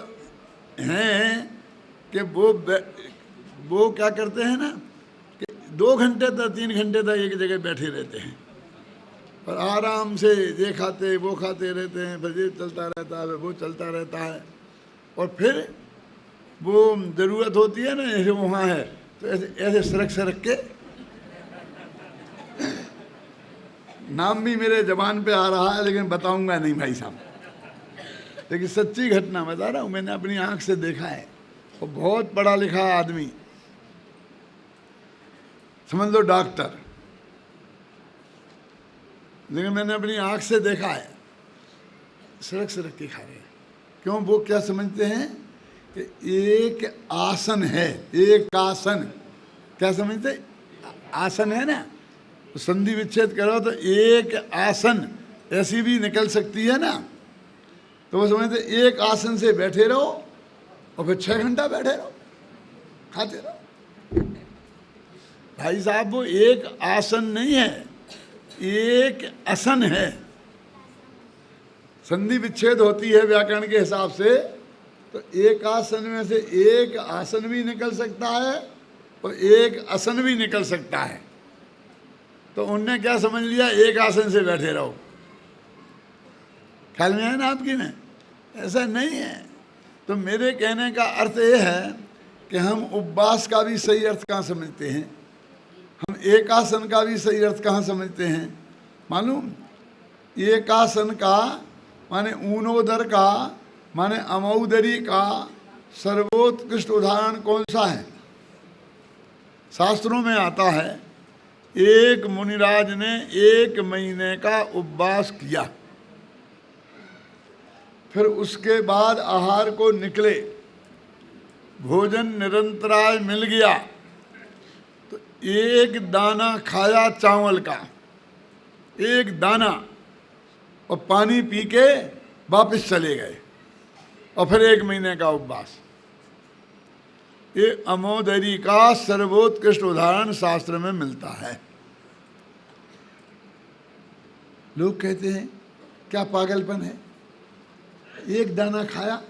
हैं कि वो क्या करते हैं ना, कि 2 घंटे तक 3 घंटे तक एक जगह बैठे रहते हैं और आराम से ये खाते वो खाते रहते हैं। फिर ये चलता रहता है, वो चलता रहता है। और फिर वो ज़रूरत होती है ना, जैसे वहाँ है तो ऐसे ऐसे सरक के, नाम भी मेरे जबान पे आ रहा है लेकिन बताऊंगा नहीं भाई साहब, लेकिन सच्ची घटना बता रहा हूँ, मैंने अपनी आंख से देखा है। और बहुत पढ़ा लिखा आदमी, समझ लो डॉक्टर, लेकिन मैंने अपनी आंख से देखा है, सरक के खा रहे हैं। क्यों? वो क्या समझते हैं कि एक आसन है, एक आसन, क्या समझते? आसन है ना, तो संधि विच्छेद करो तो एक आसन ऐसी भी निकल सकती है ना। तो वो समझते एक आसन से बैठे रहो और फिर 6 घंटा बैठे रहो, खाते रहो। भाई साहब, वो एक आसन नहीं है, एक आसन है। संधि विच्छेद होती है व्याकरण के हिसाब से, तो एक आसन में से एक आसन भी निकल सकता है और एक आसन भी निकल सकता है। तो उनने क्या समझ लिया, एक आसन से बैठे रहो। ख्याल में है ना आपकी में? ऐसा नहीं है। तो मेरे कहने का अर्थ ये है कि हम उपवास का भी सही अर्थ कहाँ समझते हैं, हम एक आसन का भी सही अर्थ कहाँ समझते हैं मालूम? एक आसन का माने ऊनोदर का माने अमौदरी का सर्वोत्कृष्ट उदाहरण कौन सा है? शास्त्रों में आता है, एक मुनिराज ने 1 महीने का उपवास किया, फिर उसके बाद आहार को निकले, भोजन निरंतराय मिल गया, तो एक दाना खाया चावल का, एक दाना, और पानी पी के वापस चले गए, और फिर 1 महीने का उपवास। ये अमोदरी का सर्वोत्कृष्ट उदाहरण शास्त्र में मिलता है। लोग कहते हैं क्या पागलपन है, एक दाना खाया,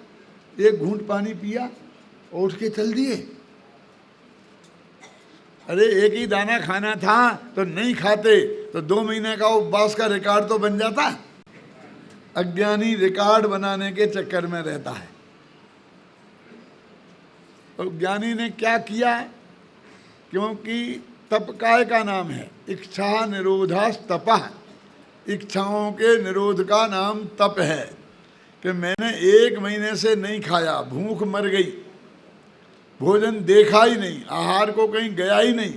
एक घूंट पानी पिया और उठ के चल दिए। अरे एक ही दाना खाना था तो नहीं खाते तो 2 महीने का उपवास का रिकॉर्ड तो बन जाता। अज्ञानी रिकॉर्ड बनाने के चक्कर में रहता है। और ज्ञानी ने क्या किया, क्योंकि तप काय का नाम है, इच्छा निरोधा तपः, इच्छाओं के निरोध का नाम तप है। कि मैंने 1 महीने से नहीं खाया, भूख मर गई, भोजन देखा ही नहीं, आहार को कहीं गया ही नहीं,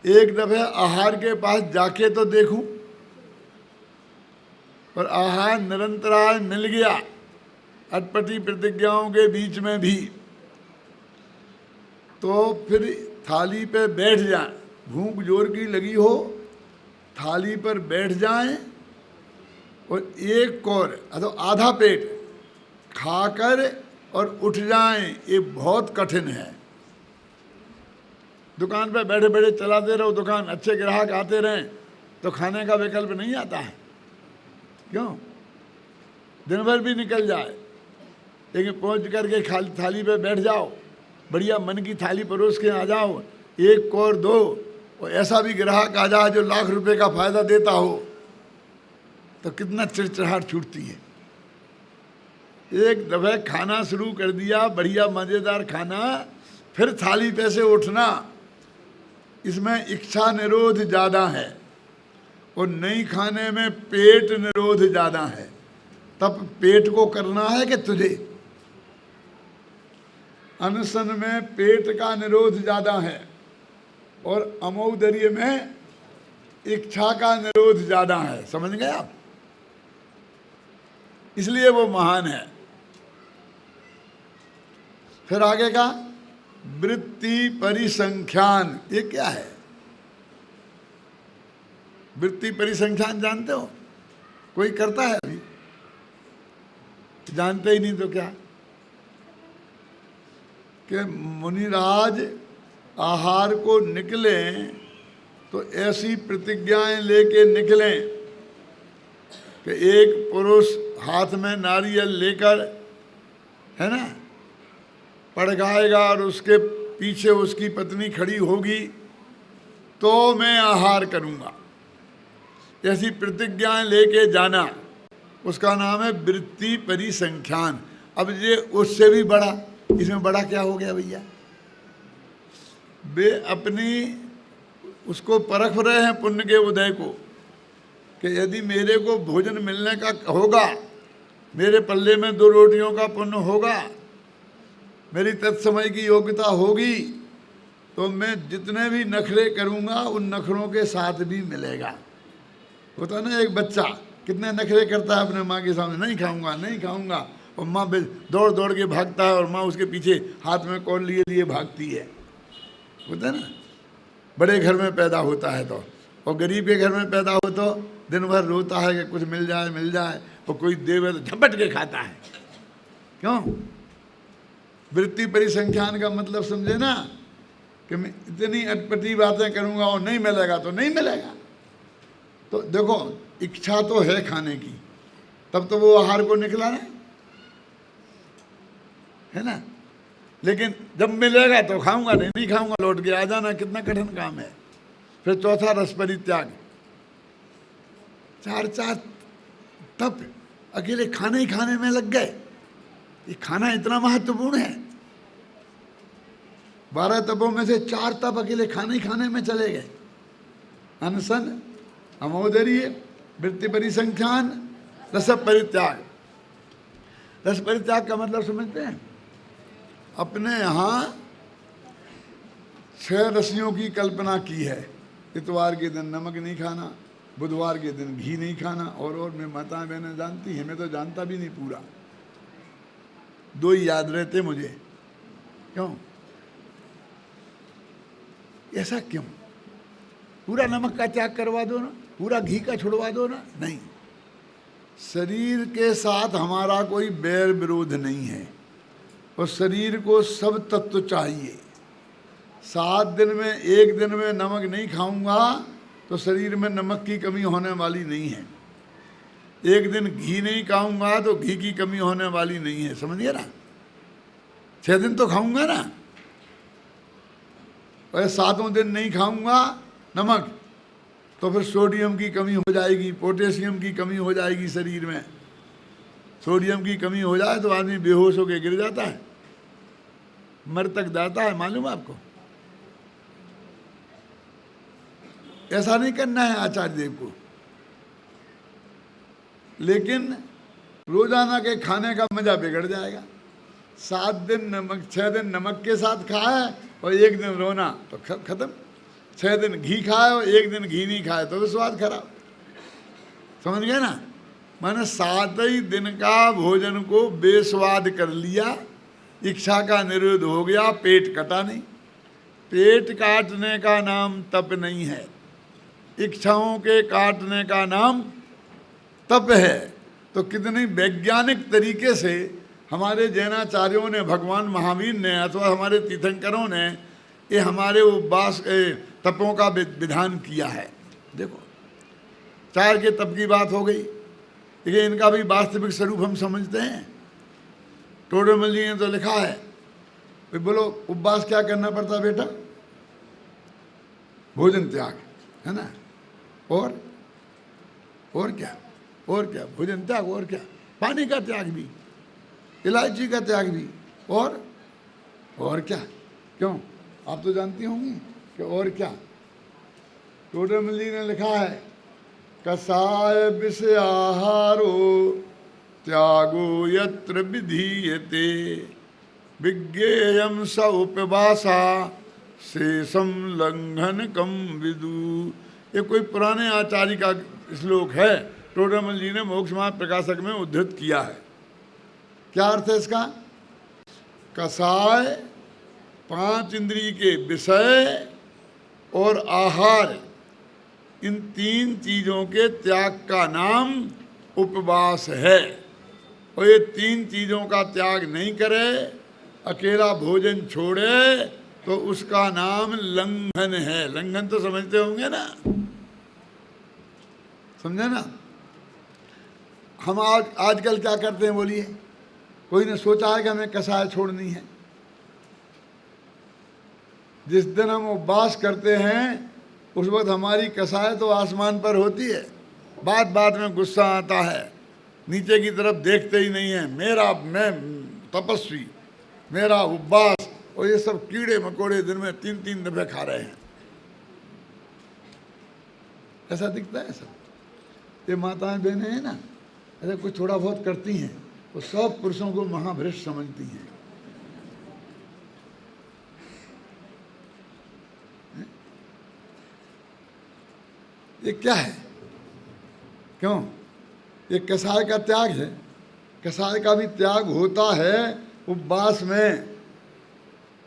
एक दफे आहार के पास जाके तो देखूं, और आहार निरंतराय मिल गया, अटपटी प्रतिज्ञाओं के बीच में भी, तो फिर थाली पे बैठ जाए, भूख जोर की लगी हो, थाली पर बैठ जाएं और एक कौर अथवा आधा पेट खाकर और उठ जाएं, ये बहुत कठिन है। दुकान पे बैठे बैठे चलाते रहो दुकान, अच्छे ग्राहक आते रहें तो खाने का विकल्प नहीं आता है। क्यों? दिन भर भी निकल जाए, लेकिन पहुंच करके थाली पे बैठ जाओ, बढ़िया मन की थाली परोस के आ जाओ, एक कौर दो, और ऐसा भी ग्राहक आ जाए जो लाख रुपए का फायदा देता हो, तो कितना चिड़चिड़ाहट छूटती है। एक दफे खाना शुरू कर दिया, बढ़िया मजेदार खाना, फिर थाली पे से उठना, इसमें इच्छा निरोध ज़्यादा है और नहीं खाने में पेट निरोध ज़्यादा है। तब पेट को करना है कि तुझे? अनशन में पेट का निरोध ज़्यादा है और अमौदर्य में इच्छा का निरोध ज़्यादा है। समझ गए आप? इसलिए वो महान है। फिर आगे का वृत्ति परिसंख्यान, ये क्या है? वृत्ति परिसंख्यान जानते हो? कोई करता है अभी? जानते ही नहीं तो क्या? कि मुनिराज आहार को निकले तो ऐसी प्रतिज्ञाएं लेके निकले कि एक पुरुष हाथ में नारियल लेकर, है ना, पड़ गाएगा और उसके पीछे उसकी पत्नी खड़ी होगी तो मैं आहार करूंगा, ऐसी प्रतिज्ञाएं लेके जाना, उसका नाम है वृत्ति परिसंख्यान। अब ये उससे भी बड़ा, इसमें बड़ा क्या हो गया भैया? वे अपनी उसको परख रहे हैं पुण्य के उदय को, कि यदि मेरे को भोजन मिलने का होगा, मेरे पल्ले में 2 रोटियों का पुण्य होगा, मेरी तत्समय की योग्यता होगी, तो मैं जितने भी नखरे करूँगा उन नखरों के साथ भी मिलेगा। होता ना एक बच्चा कितने नखरे करता है अपने माँ के सामने, नहीं खाऊंगा नहीं खाऊंगा, और माँ दौड़ दौड़ के भागता है और माँ उसके पीछे हाथ में कौन लिए लिए भागती है। होता है ना? बड़े घर में पैदा होता है तो, और गरीब के घर में पैदा हो तो दिन भर रोता है कि कुछ मिल जाए मिल जाए, और कोई देवे तो झपट के खाता है। क्यों? वृत्ति परिसंख्यान का मतलब समझे ना, कि मैं इतनी अटपटी बातें करूंगा और नहीं मिलेगा तो नहीं मिलेगा। तो देखो, इच्छा तो है खाने की, तब तो वो आहार को निकला ना। है ना। लेकिन जब मिलेगा तो खाऊंगा, नहीं खाऊंगा, लौट के आ जाना, कितना कठिन काम है। फिर चौथा रस परित्याग। चार तप अकेले खाने ही खाने में लग गए। ये खाना इतना महत्वपूर्ण है। 12 तपों में से 4 तप अकेले खाने ही खाने में चले गए। अनशन, अमोदर्य, वृत्ति परिसंख्यान, रस परित्याग। रस परित्याग का मतलब समझते हैं? अपने यहाँ 6 रसियों की कल्पना की है। इतवार के दिन नमक नहीं खाना, बुधवार के दिन घी नहीं खाना, और मैं माताएं बहनें जानती हैं, मैं तो जानता भी नहीं पूरा। 2 ही याद रहते मुझे। क्यों? ऐसा क्यों? पूरा नमक का त्याग करवा दो ना, पूरा घी का छुड़वा दो ना। नहीं, शरीर के साथ हमारा कोई बैर विरोध नहीं है, और शरीर को सब तत्व चाहिए। 7 दिन में 1 दिन में नमक नहीं खाऊंगा तो शरीर में नमक की कमी होने वाली नहीं है। 1 दिन घी नहीं खाऊंगा तो घी की कमी होने वाली नहीं है। समझिए ना। 6 दिन तो खाऊंगा ना, और 7वें दिन नहीं खाऊंगा नमक तो फिर सोडियम की कमी हो जाएगी, पोटेशियम की कमी हो जाएगी शरीर में। सोडियम की कमी हो जाए तो आदमी बेहोश होकर गिर जाता है, मर तक जाता है। मालूम है आपको? ऐसा नहीं करना है आचार्य देव को। लेकिन रोजाना के खाने का मजा बिगड़ जाएगा। 7 दिन नमक, 6 दिन नमक के साथ खाए और 1 दिन रोना तो खत्म। 6 दिन घी खाए और 1 दिन घी नहीं खाए तो स्वाद खराब। समझ गए ना? मैंने 7 ही दिन का भोजन को बेस्वाद कर लिया, इच्छा का निरोध हो गया, पेट कटा नहीं। पेट काटने का नाम तप नहीं है, इच्छाओं के काटने का नाम तप है। तो कितनी वैज्ञानिक तरीके से हमारे जैनाचार्यों ने, भगवान महावीर ने, अथवा हमारे तीर्थंकरों ने ये हमारे उपवास तपों का विधान किया है। देखो, 4 के तप की बात हो गई, लेकिन इनका भी वास्तविक स्वरूप हम समझते हैं। टोडरमल जी ने तो लिखा है, भाई बोलो उपवास क्या करना पड़ता बेटा? भोजन त्याग, है ना। और क्या? भोजन त्याग, और क्या? पानी का त्याग भी, इलायची का त्याग भी, और क्या? क्यों? आप तो जानती होंगी कि और क्या। टोडरमल जी ने लिखा है, कसाय विषय आहारो त्यागो यत्र विधीयते विज्ञेयम स उपवासा शेषम लंघन कम विदु। ये कोई पुराने आचार्य का श्लोक है, टोडरमल जी ने मोक्ष मार्ग प्रकाशक में उद्धृत किया है। क्या अर्थ है इसका? कसाय 5 इंद्रिय के विषय और आहार, इन 3 चीजों के त्याग का नाम उपवास है। और ये 3 चीजों का त्याग नहीं करे, अकेला भोजन छोड़े, तो उसका नाम लंघन है। लंघन तो समझते होंगे ना, समझे ना। हम आजकल क्या करते हैं बोलिए? कोई ने सोचा है कि हमें कसाय छोड़नी है? जिस दिन हम उपवास करते हैं उस वक्त हमारी कसाय तो आसमान पर होती है। बात में गुस्सा आता है, नीचे की तरफ देखते ही नहीं है। मैं तपस्वी, मेरा उपवास, और ये सब कीड़े मकोड़े दिन में 3-3 दफे खा रहे हैं। ऐसा दिखता है सब। ये माताएं बहनें हैं ना, ऐसा कुछ थोड़ा बहुत करती हैं, वो सब पुरुषों को महाभ्रष्ट समझती हैं। ये क्या है? क्यों? ये कसाय का त्याग है। कसाय का भी त्याग होता है उपवास में।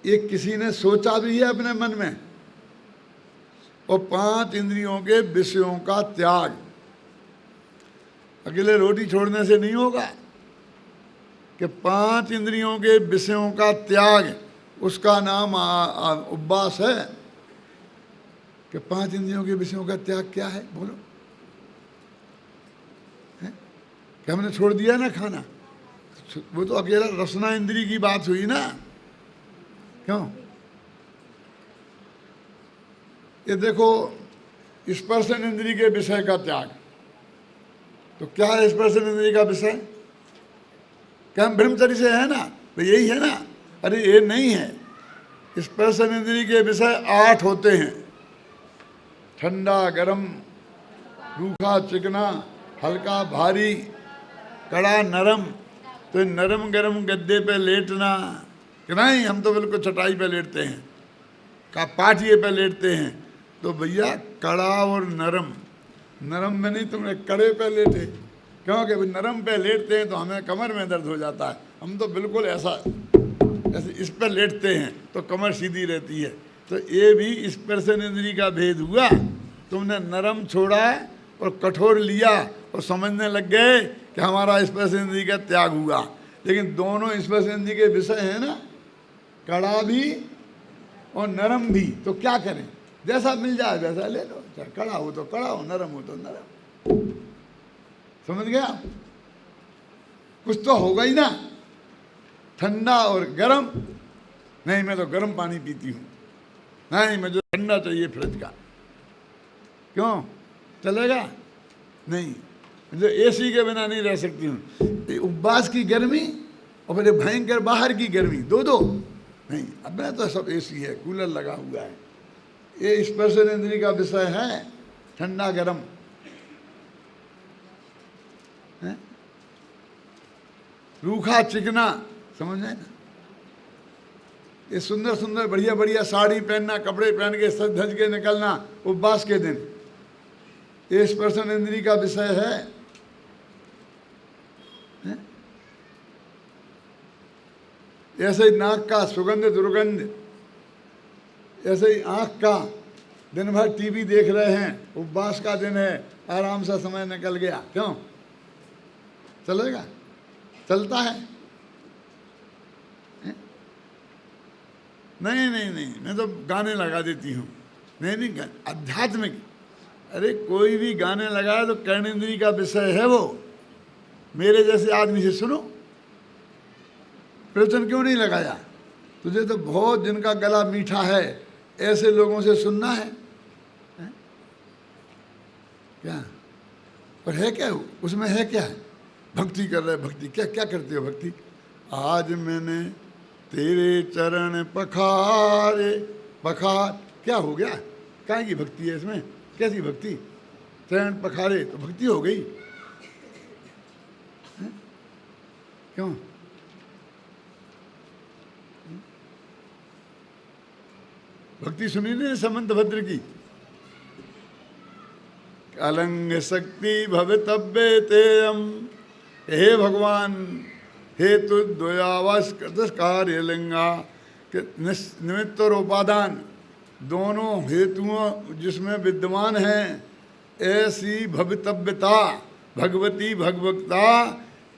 ये किसी ने सोचा भी है अपने मन में। और 5 इंद्रियों के विषयों का त्याग अकेले रोटी छोड़ने से नहीं होगा, कि 5 इंद्रियों के विषयों का त्याग, उसका नाम उपवास है। कि 5 इंद्रियों के विषयों का त्याग क्या है बोलो? है? कि हमने छोड़ दिया ना खाना, वो तो अकेला रसना इंद्री की बात हुई ना। क्यों? ये देखो, स्पर्शन इंद्री के विषय का त्याग। तो क्या है स्पर्शन इंद्री का विषय? क्या हम ब्रह्मचर्य से है ना, तो यही है ना। अरे ये नहीं है। स्पर्शन इंद्री के विषय 8 होते हैं। ठंडा गरम, रूखा चिकना, हल्का भारी, कड़ा नरम। तो नरम गरम गद्दे पे लेटना कि नहीं, हम तो बिल्कुल चटाई पे लेटते हैं, का पाटिए पे लेटते हैं। तो भैया कड़ा और नरम, नरम में नहीं, तुमने कड़े पे लेटे। क्योंकि नरम पे लेटते हैं तो हमें कमर में दर्द हो जाता है। हम तो बिल्कुल ऐसा ऐसे इस पर लेटते हैं तो कमर सीधी रहती है। तो ये भी स्पर्शन इंद्री का भेद हुआ। तुमने नरम छोड़ा और कठोर लिया और समझने लग गए कि हमारा स्पर्शन इंद्री का त्याग हुआ। लेकिन दोनों स्पर्शन इंद्री के विषय हैं ना, कड़ा भी और नरम भी। तो क्या करें? जैसा मिल जाए वैसा ले लो, चाहे कड़ा हो तो कड़ा हो, नरम हो तो नरम। समझ गया? कुछ तो होगा ही ना। ठंडा और गरम नहीं, मैं तो गरम पानी पीती हूँ, नहीं मुझे ठंडा चाहिए फ्रिज का। क्यों? चलेगा नहीं। मुझे एसी के बिना नहीं रह सकती हूँ। उपवास की गर्मी और फिर भयंकर बाहर की गर्मी, दो नहीं। अब मैं तो सब एसी है, कूलर लगा हुआ है। ये स्पर्शन इंद्री का विषय है, ठंडा गरम है? रूखा चिकना, समझ रहे ना? ये सुंदर सुंदर बढ़िया बढ़िया साड़ी पहनना, कपड़े पहन के सज धज के निकलना उपवास के दिन, ये स्पर्शन इंद्री का विषय है। ऐसे ही नाक का सुगंध दुर्गंध, ऐसे ही आँख का, दिन भर टीवी देख रहे हैं, उपवास का दिन है, आराम से समय निकल गया। क्यों? चलेगा? चलता है? नहीं नहीं नहीं, मैं तो गाने लगा देती हूँ। नहीं, आध्यात्मिक। अरे कोई भी गाने लगाए तो कर्णेंद्री का विषय है वो। मेरे जैसे आदमी से सुनो। प्रवचन क्यों नहीं लगाया? तुझे तो बहुत जिनका गला मीठा है, ऐसे लोगों से सुनना है, क्या? और है क्या उसमें? है क्या? भक्ति कर रहे, भक्ति क्या क्या करते हो? भक्ति, आज मैंने तेरे चरण पखारे, पखार क्या हो गया? काय की भक्ति है इसमें? कैसी भक्ति? चरण पखारे तो भक्ति हो गई। क्यों? भक्ति सुनी नहीं समंत भद्र की? अलंग शक्ति भवितव्य तेयम, हे भगवान, हेतु द्वयावश कार्य लिंगा, निमित्त और उपादान दोनों हेतुओं जिसमें विद्यमान हैं, ऐसी भवितव्यता भगवती भगवत्ता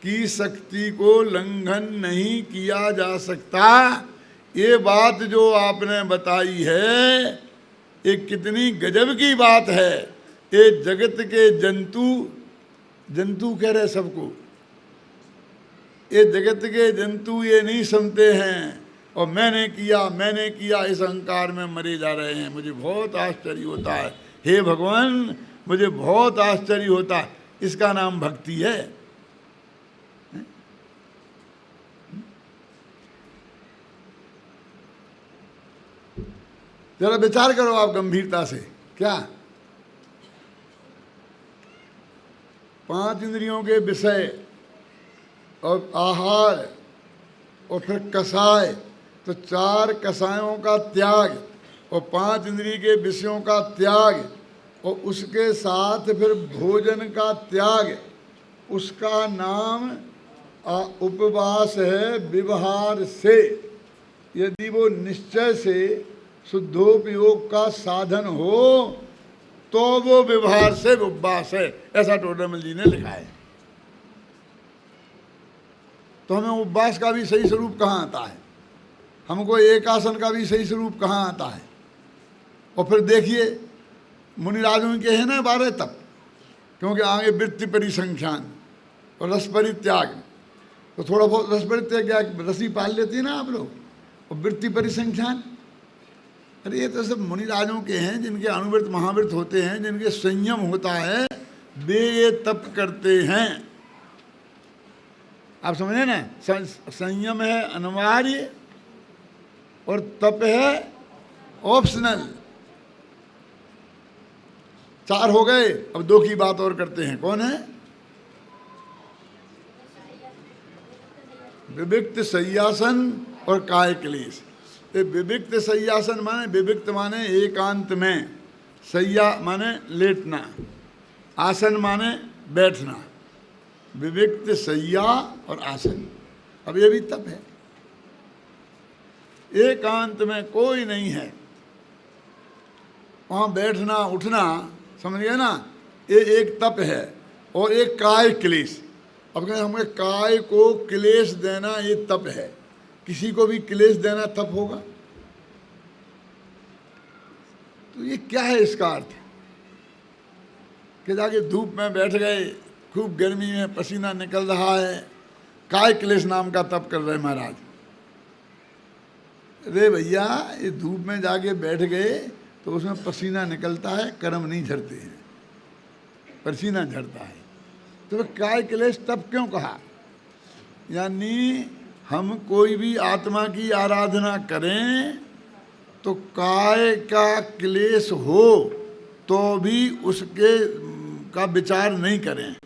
की शक्ति को लंघन नहीं किया जा सकता। ये बात जो आपने बताई है, ये कितनी गजब की बात है। ये जगत के जंतु कह रहे सबको, ये जगत के जंतु ये नहीं समझते हैं, और मैंने किया इस अहंकार में मरे जा रहे हैं। मुझे बहुत आश्चर्य होता है, हे भगवान, मुझे बहुत आश्चर्य होता है। इसका नाम भक्ति है? जरा विचार करो आप गंभीरता से। क्या 5 इंद्रियों के विषय और आहार और फिर कसाय, तो 4 कसायों का त्याग और 5 इंद्रिय के विषयों का त्याग, और उसके साथ फिर भोजन का त्याग, उसका नाम उपवास है। व्यवहार से, यदि वो निश्चय से शुद्धोपयोग का साधन हो तो वो व्यवहार से उपवास है, ऐसा टोडरमल जी ने लिखा है। तो हमें उपवास का भी सही स्वरूप कहाँ आता है? हमको एक आसन का भी सही स्वरूप कहाँ आता है? और फिर देखिए मुनिराजों के हैं ना 12 तप, क्योंकि आगे वृत्ति परिसंख्यान और रस परित्याग, तो थोड़ा बहुत रस परित्याग, क्या रसी पाल लेती है ना आप लोग, और वृत्ति परिसंख्यान। अरे ये तो सब मुनिराजों के हैं, जिनके अनुवृत्त महावृत्त होते हैं, जिनके संयम होता है, वे ये तप करते हैं। आप समझे ना, संयम है अनिवार्य और तप है ऑप्शनल। 4 हो गए, अब 2 की बात और करते हैं। कौन है? विविक्त शय्यासन और काय क्लेश। विविक्त शय्यासन माने, विविक्त माने एकांत में, शय्या माने लेटना, आसन माने बैठना। विविक्त शय्या और आसन, अब ये भी तप है। एकांत में कोई नहीं है, वहाँ बैठना उठना, समझ गए ना, ये एक तप है। और एक काय क्लेश। अब कहते हमें काय को क्लेश देना ये तप है। किसी को भी क्लेश देना तप होगा? तो ये क्या है इसका अर्थ? कि जाके धूप में बैठ गए, खूब गर्मी में पसीना निकल रहा है, काय क्लेश नाम का तप कर रहे महाराज। अरे भैया, ये धूप में जाके बैठ गए तो उसमें पसीना निकलता है, कर्म नहीं झड़ते हैं, पसीना झड़ता है। तो काय क्लेश तप क्यों कहा? यानी हम कोई भी आत्मा की आराधना करें तो काय का क्लेश हो तो भी उसके का विचार नहीं करें।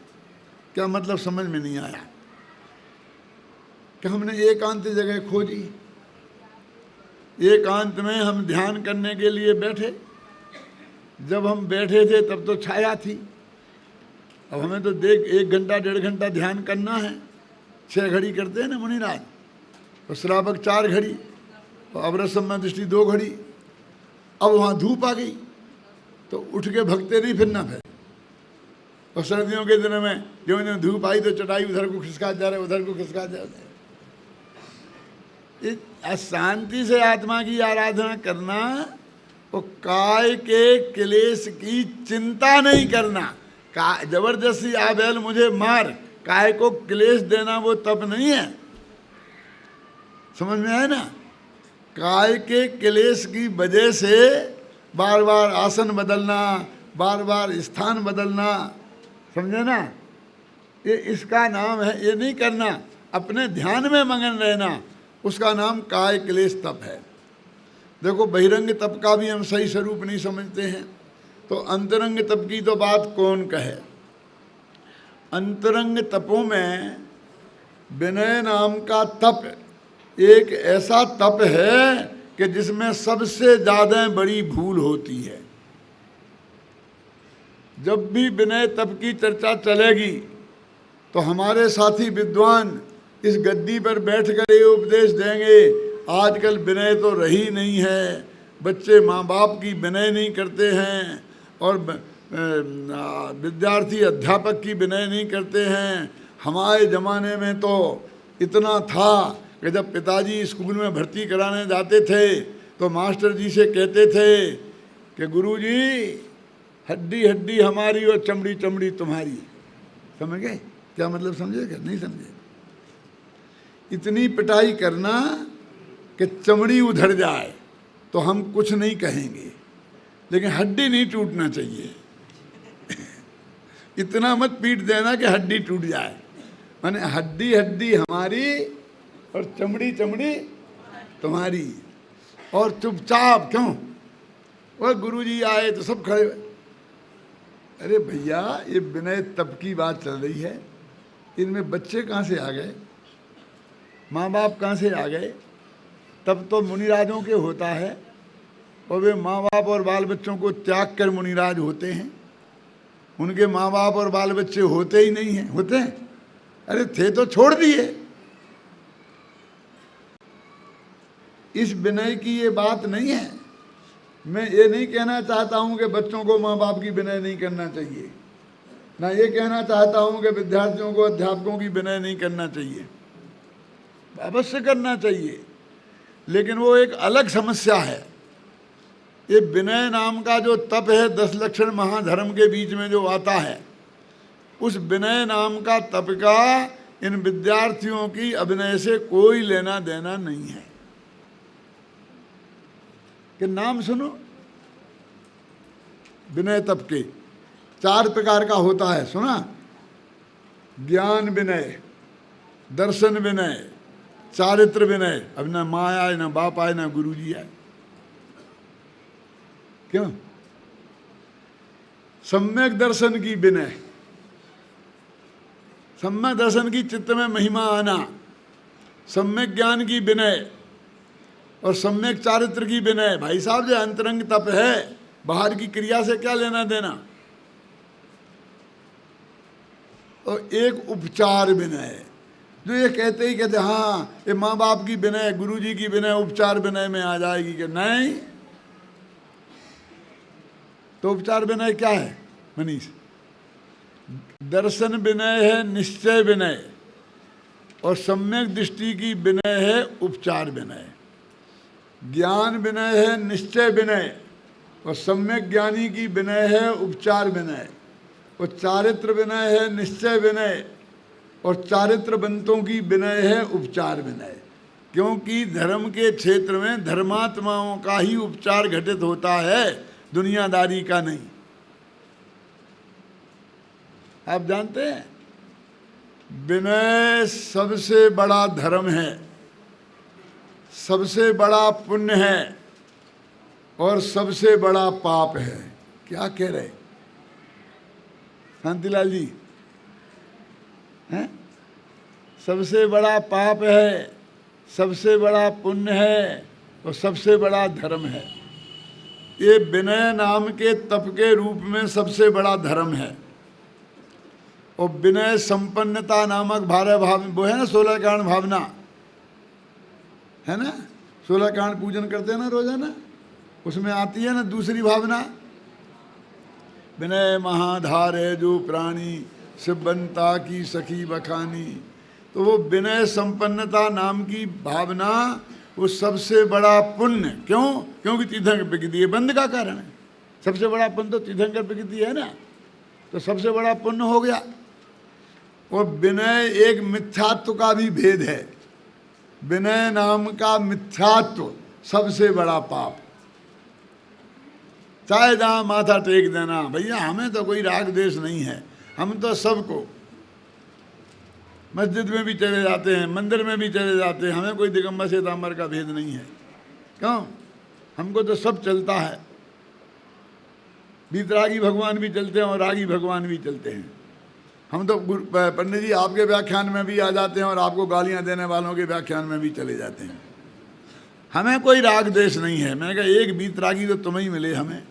क्या मतलब समझ में नहीं आया? कि हमने एकांत जगह खोजी, एकांत में हम ध्यान करने के लिए बैठे। जब हम बैठे थे तब तो छाया थी, अब हमें तो देख 1 घंटा 1.5 घंटा ध्यान करना है। 6 घड़ी करते हैं ना मुनिराज, और श्रावक 4 घड़ी, और अवरसम दृष्टि 2 घड़ी। अब वहाँ धूप आ गई तो उठ के भगते नहीं फिरना फिर। और सर्दियों के दिनों में जो धूप आई तो चटाई उधर को खिसका जा रहे, उधर को खिसका जा रहे। शांति से आत्मा की आराधना करना, और काय के क्लेश की चिंता नहीं करना। जबरदस्ती आ बैल मुझे मार, काय को क्लेश देना वो तप नहीं है। समझ में आया ना? काय के क्लेश की वजह से बार बार आसन बदलना, बार बार स्थान बदलना, समझे ना, ये इसका नाम है, ये नहीं करना। अपने ध्यान में मगन रहना, उसका नाम काय क्लेश तप है। देखो, बहिरंग तप का भी हम सही स्वरूप नहीं समझते हैं, तो अंतरंग तप की तो बात कौन कहे। अंतरंग तपों में विनय नाम का तप एक ऐसा तप है कि जिसमें सबसे ज़्यादा बड़ी भूल होती है। जब भी विनय तप की चर्चा चलेगी तो हमारे साथी विद्वान इस गद्दी पर बैठकर ये उपदेश देंगे, आजकल विनय तो रही नहीं है, बच्चे माँ बाप की विनय नहीं करते हैं, और विद्यार्थी अध्यापक की विनय नहीं करते हैं। हमारे ज़माने में तो इतना था कि जब पिताजी स्कूल में भर्ती कराने जाते थे तो मास्टर जी से कहते थे कि गुरुजी, हड्डी हड्डी हमारी और चमड़ी चमड़ी तुम्हारी। समझ गए? क्या मतलब समझे क्या? नहीं समझे? इतनी पिटाई करना कि चमड़ी उधर जाए तो हम कुछ नहीं कहेंगे, लेकिन हड्डी नहीं टूटना चाहिए। इतना मत पीट देना कि हड्डी टूट जाए। माने हड्डी हड्डी हमारी और चमड़ी चमड़ी तुम्हारी। और चुपचाप क्यों? और गुरुजी आए तो सब खड़े। अरे भैया, ये विनय तप की बात चल रही है, इनमें बच्चे कहाँ से आ गए, माँ बाप कहाँ से आ गए? तब तो मुनिराजों के होता है, और वे माँ बाप और बाल बच्चों को त्याग कर मुनिराज होते हैं। उनके माँ बाप और बाल बच्चे होते ही नहीं हैं। होते हैं? अरे थे तो छोड़ दिए। इस विनय की ये बात नहीं है। मैं ये नहीं कहना चाहता हूँ कि बच्चों को माँ बाप की विनय नहीं करना चाहिए, ना ये कहना चाहता हूँ कि विद्यार्थियों को अध्यापकों की विनय नहीं करना चाहिए। अवश्य करना चाहिए, लेकिन वो एक अलग समस्या है। ये विनय नाम का जो तप है 10 लक्षण महाधर्म के बीच में जो आता है, उस विनय नाम का तप का इन विद्यार्थियों की अभिनय से कोई लेना देना नहीं है। कि नाम सुनो, विनय तप के 4 प्रकार का होता है, सुना? ज्ञान विनय, दर्शन विनय, चारित्र विनय। अब ना माँ आए, ना बाप आए, ना गुरु जी आए। क्यों? सम्यक दर्शन की विनय, सम्यक दर्शन की चित्त में महिमा आना, सम्यक ज्ञान की विनय और सम्यक चारित्र की विनय। भाई साहब, जो अंतरंग तप है, बाहर की क्रिया से क्या लेना देना। और एक उपचार विनय, जो ये कहते ही कहते हाँ ये माँ बाप की विनय, गुरु जी की विनय उपचार विनय में आ जाएगी। कि नहीं, तो उपचार विनय क्या है मनीष? दर्शन विनय है निश्चय विनय, और सम्यक दृष्टि की विनय है उपचार विनय। ज्ञान विनय है निश्चय विनय, और सम्यक ज्ञानी की विनय है उपचार विनय। और चारित्र विनय है निश्चय विनय, और चारित्रवंतों की विनय है उपचार विनय। क्योंकि धर्म के क्षेत्र में धर्मात्माओं का ही उपचार घटित होता है, दुनियादारी का नहीं। आप जानते हैं, विनय सबसे बड़ा धर्म है, सबसे बड़ा पुण्य है, और सबसे बड़ा पाप है। क्या कह रहे शांतिलाल जी? हैं? सबसे बड़ा पाप है, सबसे बड़ा पुण्य है, और सबसे बड़ा धर्म है। ये विनय नाम के तप के रूप में सबसे बड़ा धर्म है। और विनय संपन्नता नामक भार्य भाव, वो है ना 16 कारण भावना, है ना? 16 कारण पूजन करते हैं ना रोजाना, उसमें आती है ना दूसरी भावना, विनय महाधार है जो प्राणी, शिवबंता की सखी बखानी। तो वो विनय संपन्नता नाम की भावना वो सबसे बड़ा पुण्य। क्यों? क्योंकि तीर्थंकर प्रकृति ये बंध का कारण है। सबसे बड़ा पुण्य तो तीर्थंकर प्रकृति है ना, तो सबसे बड़ा पुण्य हो गया। और विनय एक मिथ्यात्व का भी भेद है। विनय नाम का मिथ्यात्व सबसे बड़ा पाप। चाहे जहाँ माथा टेक देना, भैया हमें तो कोई राग देश नहीं है, हम तो सबको मस्जिद में भी चले जाते हैं, मंदिर में भी चले जाते हैं, हमें कोई दिगंबर श्वेतांबर का भेद नहीं है। क्यों? हमको तो सब चलता है। बीतरागी भगवान भी चलते हैं और रागी भगवान भी चलते हैं। हम तो पंडित जी आपके व्याख्यान में भी आ जाते हैं और आपको गालियां देने वालों के व्याख्यान में भी चले जाते हैं। हमें कोई राग देश नहीं है। मैं कहा एक बीतरागी तो तुम्हें ही मिले हमें।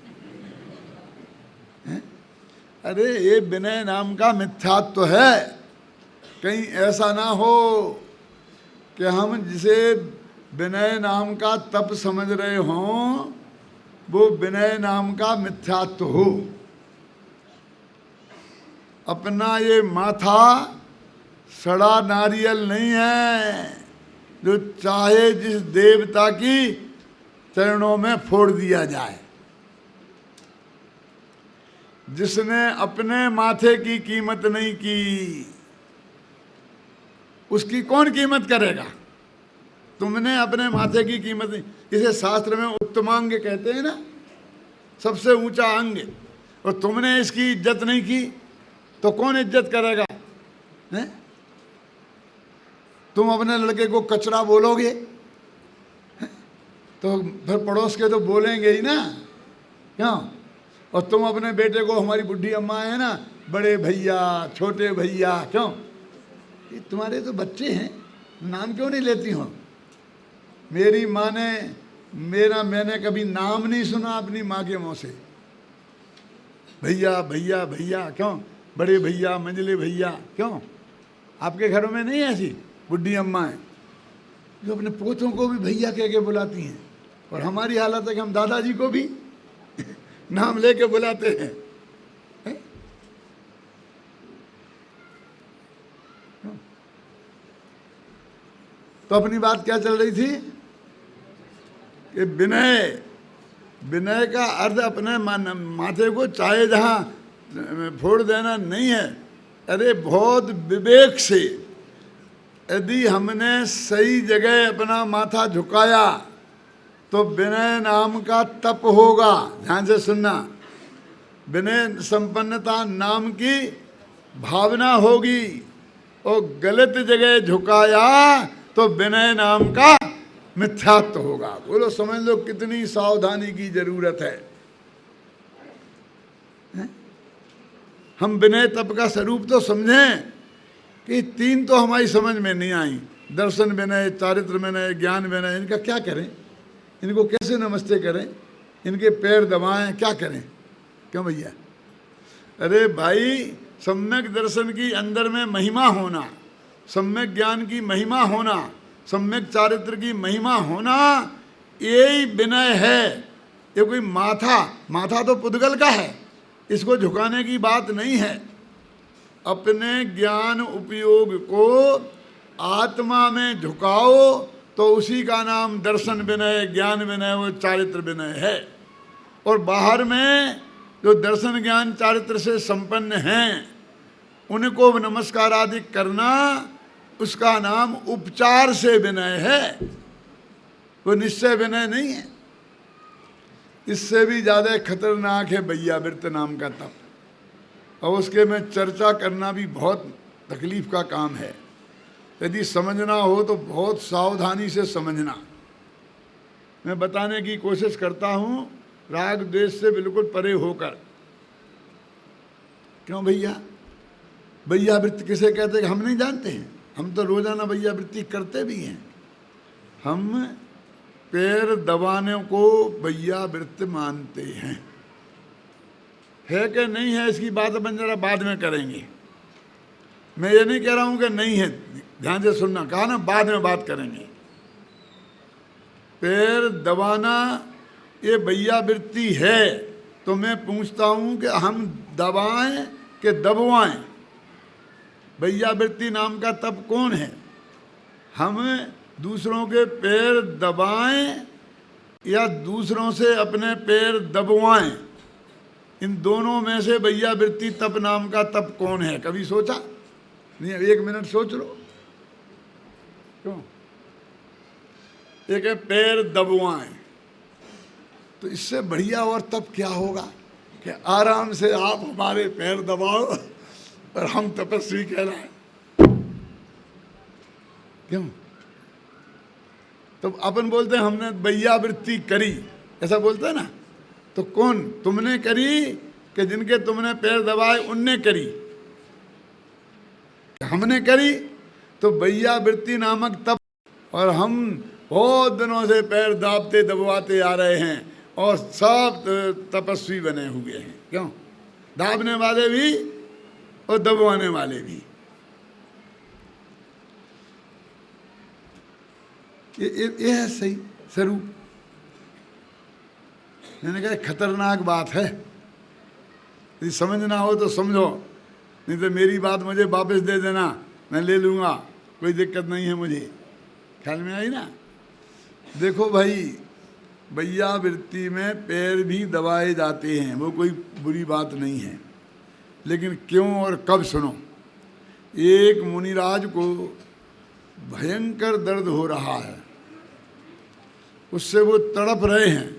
अरे ये विनय नाम का मिथ्यात्व है। कहीं ऐसा ना हो कि हम जिसे विनय नाम का तप समझ रहे हों वो विनय नाम का मिथ्यात्व हो। अपना ये माथा सड़ा नारियल नहीं है जो चाहे जिस देवता की चरणों में फोड़ दिया जाए। जिसने अपने माथे की कीमत नहीं की उसकी कौन कीमत करेगा? तुमने अपने माथे की कीमत नहीं, इसे शास्त्र में उत्तमांग कहते हैं ना, सबसे ऊंचा अंग, और तुमने इसकी इज्जत नहीं की तो कौन इज्जत करेगा? हैं? तुम अपने लड़के को कचरा बोलोगे हैं? तो फिर पड़ोस के तो बोलेंगे ही ना। क्यों? और तुम अपने बेटे को, हमारी बुढ़ी अम्मा है ना, बड़े भैया, छोटे भैया, क्यों? ये तुम्हारे तो बच्चे हैं, नाम क्यों नहीं लेती हो? मेरी माँ ने मैंने कभी नाम नहीं सुना अपनी माँ के मुँह से। भैया भैया भैया, क्यों? बड़े भैया, मंझले भैया, क्यों? आपके घरों में नहीं ऐसी बुढ़ी अम्मा है जो अपने पोतों को भी भैया कह के बुलाती हैं? और हमारी हालत है कि हम दादाजी को भी नाम लेके बुलाते हैं। तो अपनी बात क्या चल रही थी कि विनय का अर्थ अपने माथे को चाहे जहाँ फोड़ देना नहीं है। अरे बहुत विवेक से यदि हमने सही जगह अपना माथा झुकाया तो विनय नाम का तप होगा। ध्यान से सुनना, विनय संपन्नता नाम की भावना होगी। और गलत जगह झुकाया तो विनय नाम का मिथ्यात्व होगा। बोलो, समझ लो कितनी सावधानी की जरूरत है। हम विनय तप का स्वरूप तो समझें कि तीन तो हमारी समझ में नहीं आई, दर्शन विनय, चारित्र विनय, ज्ञान विनय। इनका क्या करें? इनको कैसे नमस्ते करें? इनके पैर दबाएं, क्या करें? क्यों भैया? अरे भाई, सम्यक दर्शन की अंदर में महिमा होना, सम्यक ज्ञान की महिमा होना, सम्यक चारित्र की महिमा होना, यही विनय है। ये कोई माथा तो पुद्गल का है, इसको झुकाने की बात नहीं है। अपने ज्ञान उपयोग को आत्मा में झुकाओ तो उसी का नाम दर्शन विनय, ज्ञान विनय, वो चारित्र विनय है। और बाहर में जो दर्शन ज्ञान चारित्र से संपन्न हैं, उनको नमस्कार आदि करना, उसका नाम उपचार से विनय है, वो निश्चय विनय नहीं है। इससे भी ज़्यादा खतरनाक है वैयावृत्त नाम का तप, और उसके में चर्चा करना भी बहुत तकलीफ का काम है। यदि समझना हो तो बहुत सावधानी से समझना। मैं बताने की कोशिश करता हूँ राग द्वेष से बिल्कुल परे होकर। क्यों भैया? वैयावृत्ति किसे कहते हैं हम नहीं जानते हैं? हम तो रोजाना वैयावृत्ति करते भी हैं। हम पैर दबाने को वैयावृत्ति मानते हैं। है कि नहीं है, इसकी बात अपन जरा बाद में करेंगे। मैं ये नहीं कह रहा हूं कि नहीं है, ध्यान से सुनना, कहा ना बाद में बात करेंगे। पैर दबाना ये वैयावृत्ति है, तो मैं पूछता हूं कि हम दबाएं कि दबवाएं? वैयावृत्ति नाम का तप कौन है? हम दूसरों के पैर दबाएं या दूसरों से अपने पैर दबवाएं? इन दोनों में से वैयावृत्ति तप नाम का तप कौन है? कभी सोचा नहीं? एक मिनट सोच लो। क्यों? एक है पैर दबवाएं, तो इससे बढ़िया और तप क्या होगा कि आराम से आप हमारे पैर दबाओ और हम तपस्वी कहलाएं। क्यों? तो अपन बोलते हैं हमने वैयावृत्ति करी, ऐसा बोलते हैं ना। तो कौन? तुमने करी कि जिनके तुमने पैर दबाए उनने करी? हमने करी। तो वैयावृत्ति नामक तप, और हम बहुत दिनों से पैर दाबते दबवाते आ रहे हैं और सब तपस्वी बने हुए हैं। क्यों? दाबने वाले भी और दबवाने वाले भी। ये है सही स्वरूप। मैंने कहा खतरनाक बात है, यदि समझना हो तो समझो, नहीं तो मेरी बात मुझे वापस दे देना, मैं ले लूँगा, कोई दिक्कत नहीं है मुझे। ख्याल में आई ना? देखो भाई, वैयावृत्ति में पैर भी दबाए जाते हैं, वो कोई बुरी बात नहीं है, लेकिन क्यों और कब सुनो। एक मुनिराज को भयंकर दर्द हो रहा है, उससे वो तड़प रहे हैं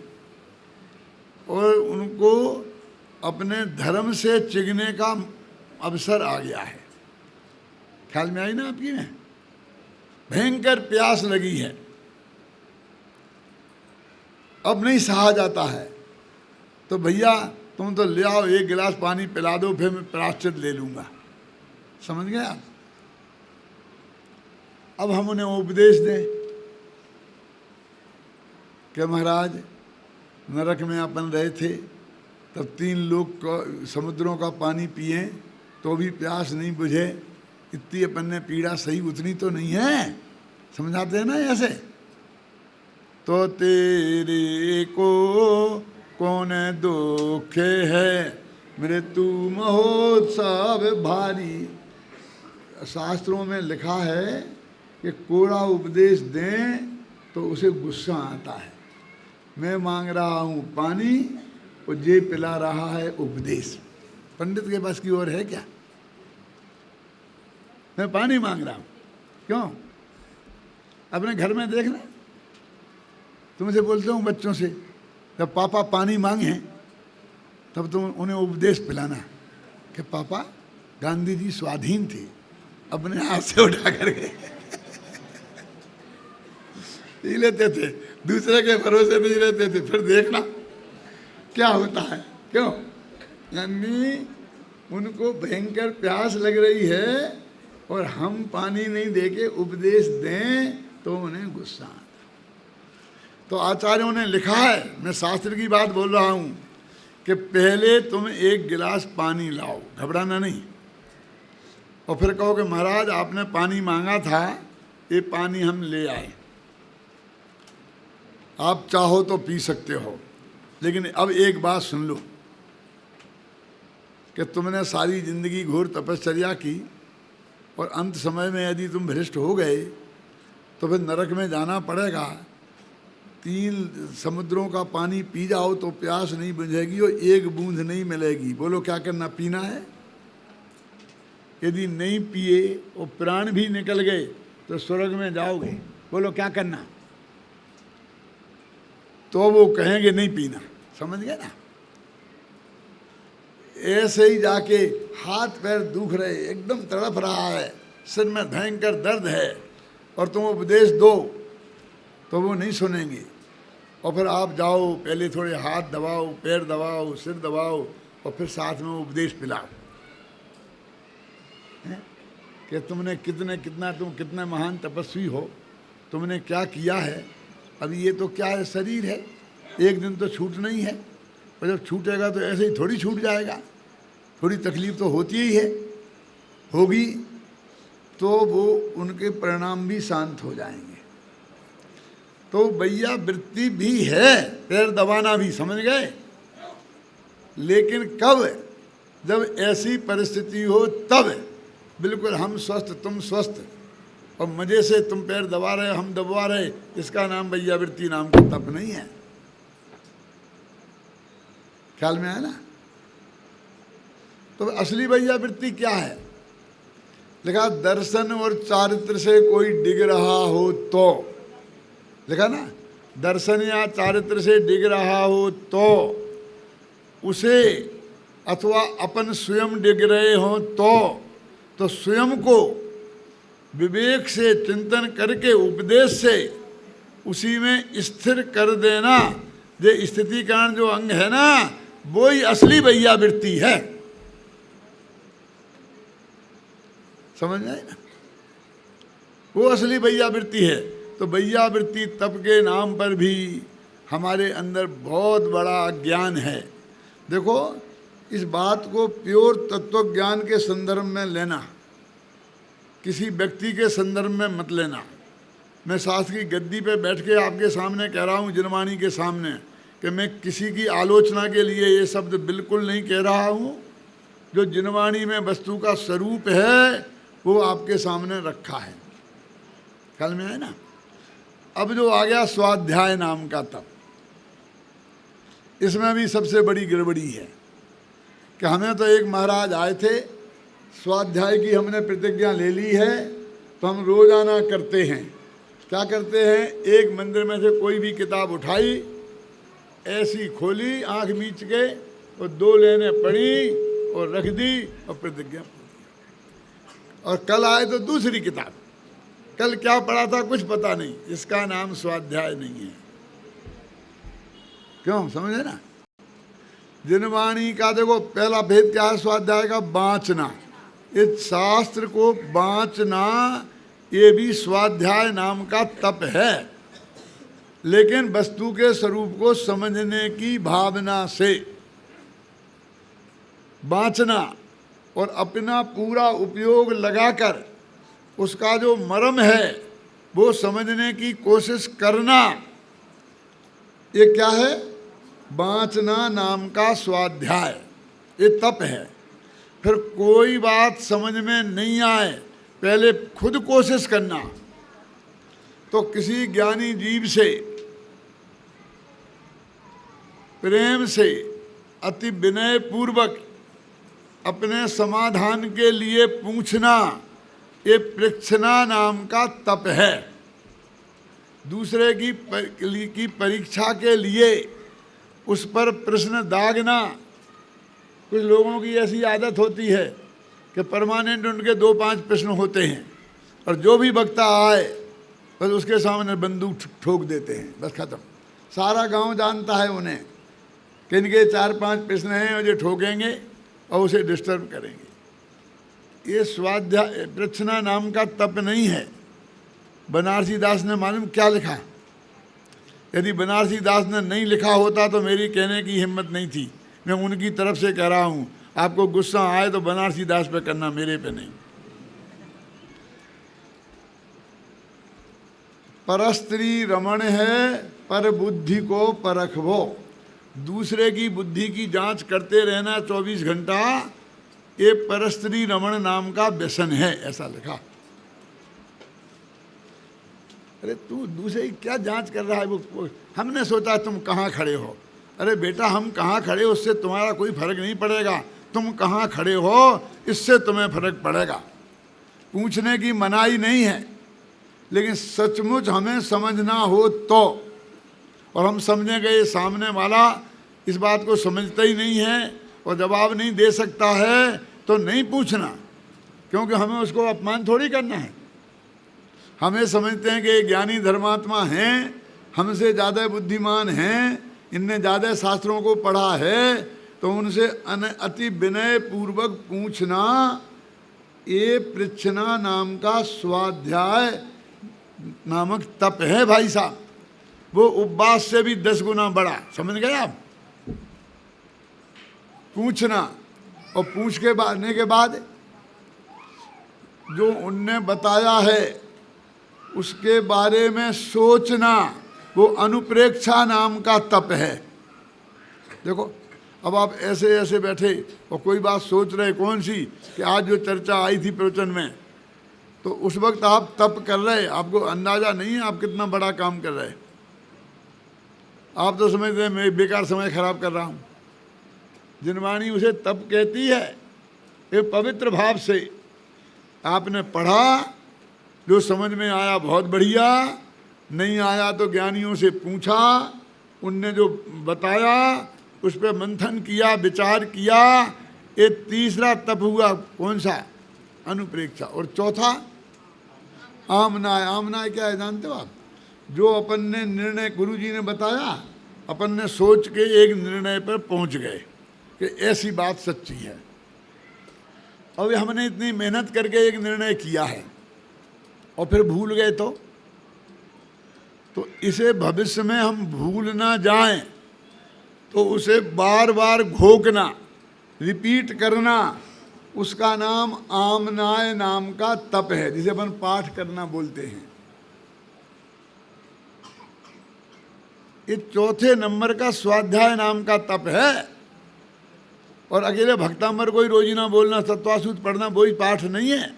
और उनको अपने धर्म से चिगने का अवसर आ गया है। ख्याल में आई ना आपकी? में भयंकर प्यास लगी है, अब नहीं सहा जाता है, तो भैया तुम तो ले आओ, एक गिलास पानी पिला दो, फिर मैं प्रायश्चित ले लूँगा। समझ गए आप? अब हम उन्हें उपदेश दें कि महाराज नरक में अपन रहे थे, तब 3 लोग समुद्रों का पानी पिए तो भी प्यास नहीं बुझे, इतनी अपन ने पीड़ा सही उतनी तो नहीं है। समझाते हैं ना ऐसे। तो तेरे को कौन दुख है, मृत्यु महोत्सव भारी। शास्त्रों में लिखा है कि कोड़ा उपदेश दें तो उसे गुस्सा आता है। मैं मांग रहा हूँ पानी और ये पिला रहा है उपदेश। पंडित के पास की ओर है क्या? मैं पानी मांग रहा हूँ, क्यों? अपने घर में देखना, तुमसे बोलते हूँ बच्चों से, जब पापा पानी मांगे तब तुम उन्हें उपदेश पिलाना कि पापा गांधी जी स्वाधीन थे, अपने हाथ से उठा करके पी लेते थे, दूसरे के भरोसे नहीं रहते थे। फिर देखना क्या होता है। क्यों? यानी उनको भयंकर प्यास लग रही है और हम पानी नहीं देके उपदेश दें तो उन्हें गुस्सा आता। तो आचार्यों ने लिखा है, मैं शास्त्र की बात बोल रहा हूं, कि पहले तुम एक गिलास पानी लाओ, घबराना नहीं, और फिर कहो कि महाराज आपने पानी मांगा था, ये पानी हम ले आए, आप चाहो तो पी सकते हो, लेकिन अब एक बात सुन लो कि तुमने सारी जिंदगी घोर तपश्चर्या की और अंत समय में यदि तुम भ्रष्ट हो गए तो फिर नरक में जाना पड़ेगा। 3 समुद्रों का पानी पी जाओ तो प्यास नहीं बुझेगी और एक बूंद नहीं मिलेगी। बोलो क्या करना? पीना है। यदि नहीं पिए और प्राण भी निकल गए तो स्वर्ग में जाओगे। बोलो क्या करना? तो वो कहेंगे नहीं पीना। समझ गए ना? ऐसे ही जाके हाथ पैर दुख रहे, एकदम तड़प रहा है, सिर में भयंकर दर्द है, और तुम उपदेश दो तो वो नहीं सुनेंगे। और फिर आप जाओ, पहले थोड़े हाथ दबाओ, पैर दबाओ, सिर दबाओ, और फिर साथ में उपदेश पिलाओ कि तुम कितने महान तपस्वी हो, तुमने क्या किया है। अब ये तो क्या है, शरीर है, एक दिन तो छूटना ही है, और जब छूटेगा तो ऐसे ही थोड़ी छूट जाएगा, थोड़ी तकलीफ तो होती ही है, होगी तो वो उनके परिणाम भी शांत हो जाएंगे। तो भैया वृत्ति भी है, पैर दबाना भी, समझ गए? लेकिन कब? जब ऐसी परिस्थिति हो तब। बिल्कुल हम स्वस्थ तुम स्वस्थ और मजे से तुम पैर दबा रहे हम दबवा रहे, इसका नाम भैया वृत्ति नाम का तप नहीं है। ख्याल में आया ना? तो असली भैया वृत्ति क्या है? लिखा दर्शन और चारित्र से कोई डिग रहा हो तो, लिखा ना, दर्शन या चारित्र से डिग रहा हो तो उसे, अथवा अपन स्वयं डिग रहे हो तो स्वयं को विवेक से चिंतन करके उपदेश से उसी में स्थिर कर देना। ये स्थितिकरण जो अंग है ना, वो ही असली भैया वृत्ति है। समझ में आए ना? वो असली भैया वृत्ति है। तो भैया वृत्ति तप के नाम पर भी हमारे अंदर बहुत बड़ा ज्ञान है। देखो, इस बात को प्योर तत्व ज्ञान के संदर्भ में लेना, किसी व्यक्ति के संदर्भ में मत लेना। मैं शास्त्र की गद्दी पे बैठ के आपके सामने कह रहा हूँ, जिनवाणी के सामने, कि मैं किसी की आलोचना के लिए ये शब्द बिल्कुल नहीं कह रहा हूँ। जो जिनवाणी में वस्तु का स्वरूप है वो आपके सामने रखा है। ख्याल में है ना? अब जो आ गया स्वाध्याय नाम का तप, इसमें भी सबसे बड़ी गड़बड़ी है कि हमें तो एक महाराज आए थे, स्वाध्याय की हमने प्रतिज्ञा ले ली है तो हम रोजाना करते हैं। क्या करते हैं? एक मंदिर में से कोई भी किताब उठाई, ऐसी खोली, आंख मीच के, और 2 लाइनें पढ़ी और रख दी और प्रतिज्ञा पूरी। और कल आए तो दूसरी किताब, कल क्या पढ़ा था कुछ पता नहीं। इसका नाम स्वाध्याय नहीं है। क्यों? समझे ना? जिनवाणी का देखो पहला भेद क्या है स्वाध्याय का? बाँचना। इस शास्त्र को बाँचना ये भी स्वाध्याय नाम का तप है, लेकिन वस्तु के स्वरूप को समझने की भावना से बाँचना और अपना पूरा उपयोग लगाकर उसका जो मर्म है वो समझने की कोशिश करना, ये क्या है? बाँचना नाम का स्वाध्याय, ये तप है। फिर कोई बात समझ में नहीं आए, पहले खुद कोशिश करना। तो किसी ज्ञानी जीव से प्रेम से अति विनय पूर्वक अपने समाधान के लिए पूछना ये परीक्षणा नाम का तप है। दूसरे की परीक्षा के लिए उस पर प्रश्न दागना। कुछ लोगों की ऐसी आदत होती है कि परमानेंट उनके 2-5 प्रश्न होते हैं और जो भी वक्ता आए बस उसके सामने बंदूक ठोक देते हैं, बस खत्म। सारा गांव जानता है उन्हें कि इनके 4-5 प्रश्न हैं और ये ठोकेंगे और उसे डिस्टर्ब करेंगे। ये स्वाध्याय प्रश्ना नाम का तप नहीं है। बनारसी दास ने मालूम क्या लिखा? यदि बनारसी दास ने नहीं लिखा होता तो मेरी कहने की हिम्मत नहीं थी। मैं उनकी तरफ से कह रहा हूँ, आपको गुस्सा आए तो बनारसी दास पे करना, मेरे पे नहीं। परस्त्री रमण है, पर बुद्धि को परखबो। दूसरे की बुद्धि की जांच करते रहना 24 घंटा, ये परस्त्री रमण नाम का व्यसन है, ऐसा लिखा। अरे तू दूसरे की क्या जांच कर रहा है? वो हमने सोचा तुम कहाँ खड़े हो। अरे बेटा, हम कहाँ खड़े हो उससे तुम्हारा कोई फर्क नहीं पड़ेगा, तुम कहाँ खड़े हो इससे तुम्हें फर्क पड़ेगा। पूछने की मनाही नहीं है, लेकिन सचमुच हमें समझना हो तो, और हम समझे गए सामने वाला इस बात को समझता ही नहीं है और जवाब नहीं दे सकता है तो नहीं पूछना, क्योंकि हमें उसको अपमान थोड़ी करना है। हमें समझते हैं कि ये ज्ञानी धर्मात्मा हैं, हमसे ज़्यादा बुद्धिमान हैं, इनने ज़्यादा शास्त्रों को पढ़ा है, तो उनसे अति विनय पूर्वक पूछना, ये पृच्छना नाम का स्वाध्याय नामक तप है भाई साहब। वो उपवास से भी 10 गुना बड़ा, समझ गए आप? पूछना और पूछ के आने के बाद जो उनने बताया है उसके बारे में सोचना, वो अनुप्रेक्षा नाम का तप है। देखो, अब आप ऐसे ऐसे बैठे और कोई बात सोच रहे, कौन सी, कि आज जो चर्चा आई थी प्रवचन में, तो उस वक्त आप तप कर रहे, आपको अंदाजा नहीं है आप कितना बड़ा काम कर रहे। आप तो समझते हैं मैं बेकार समय खराब कर रहा हूँ। जिनवाणी उसे तप कहती है। ये पवित्र भाव से आपने पढ़ा, जो समझ में आया बहुत बढ़िया, नहीं आया तो ज्ञानियों से पूछा, उनने जो बताया उस पर मंथन किया, विचार किया। ये तीसरा तप हुआ, कौन सा? अनुप्रेक्षा। और चौथा आमनाय। आमनाय क्या है जानते हो आप? जो अपन ने निर्णय, गुरु जी ने बताया, अपन ने सोच के एक निर्णय पर पहुंच गए कि ऐसी बात सच्ची है। अब हमने इतनी मेहनत करके एक निर्णय किया है और फिर भूल गए तो इसे भविष्य में हम भूल ना जाएं, तो उसे बार बार घोकना, रिपीट करना, उसका नाम आमनाय नाम का तप है, जिसे अपन पाठ करना बोलते हैं। ये चौथे नंबर का स्वाध्याय नाम का तप है। और अकेले भक्तामर को ही रोजीना बोलना, तत्वासूत पढ़ना, वही पाठ नहीं है।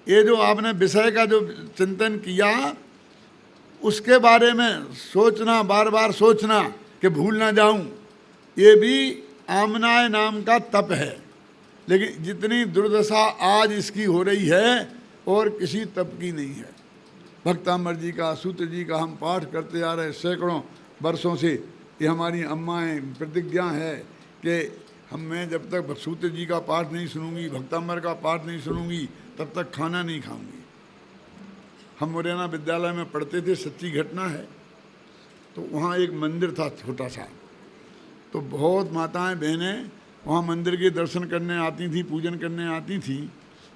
ये जो आपने विषय का जो चिंतन किया, उसके बारे में सोचना, बार बार सोचना कि भूल ना जाऊं, ये भी आमनाय नाम का तप है। लेकिन जितनी दुर्दशा आज इसकी हो रही है और किसी तप की नहीं है। भक्तामर जी का, सूत्र जी का हम पाठ करते आ रहे सैकड़ों वर्षों से। ये हमारी अम्माएँ प्रतिज्ञा है कि मैं जब तक सूत्र जी का पाठ नहीं सुनूंगी, भक्तामर का पाठ नहीं सुनूंगी, तब तक खाना नहीं खाऊंगी। हम मुरैना विद्यालय में पढ़ते थे, सच्ची घटना है। तो वहाँ एक मंदिर था छोटा सा, तो बहुत माताएं बहनें वहाँ मंदिर के दर्शन करने आती थी, पूजन करने आती थी।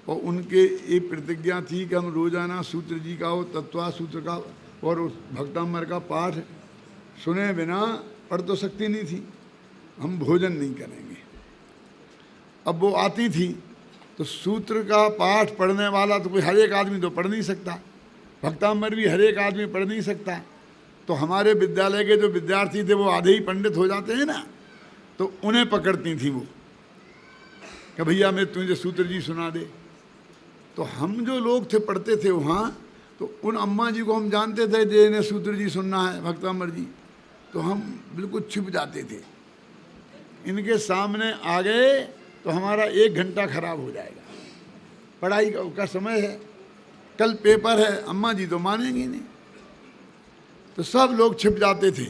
और उनके एक प्रतिज्ञा थी कि हम रोज़ाना सूत्र जी का और तत्वा सूत्र का और उस भक्तामर का पाठ सुने बिना, पढ़ तो सकती नहीं थी, हम भोजन नहीं करेंगे। अब वो आती थी तो सूत्र का पाठ पढ़ने वाला तो कोई हर एक आदमी तो पढ़ नहीं सकता, भक्तामर भी हर एक आदमी पढ़ नहीं सकता। तो हमारे विद्यालय के जो विद्यार्थी थे वो आधे ही पंडित हो जाते हैं ना, तो उन्हें पकड़ती थी वो कि भैया मैं तुझे सूत्र जी सुना दे। तो हम जो लोग थे पढ़ते थे वहाँ, तो उन अम्मा जी को हम जानते थे जो इन्हें सूत्र जी सुनना है, भक्तामर जी, तो हम बिल्कुल छिप जाते थे। इनके सामने आ गए तो हमारा 1 घंटा खराब हो जाएगा। पढ़ाई का समय है, कल पेपर है, अम्मा जी तो मानेंगी नहीं। तो सब लोग छिप जाते थे।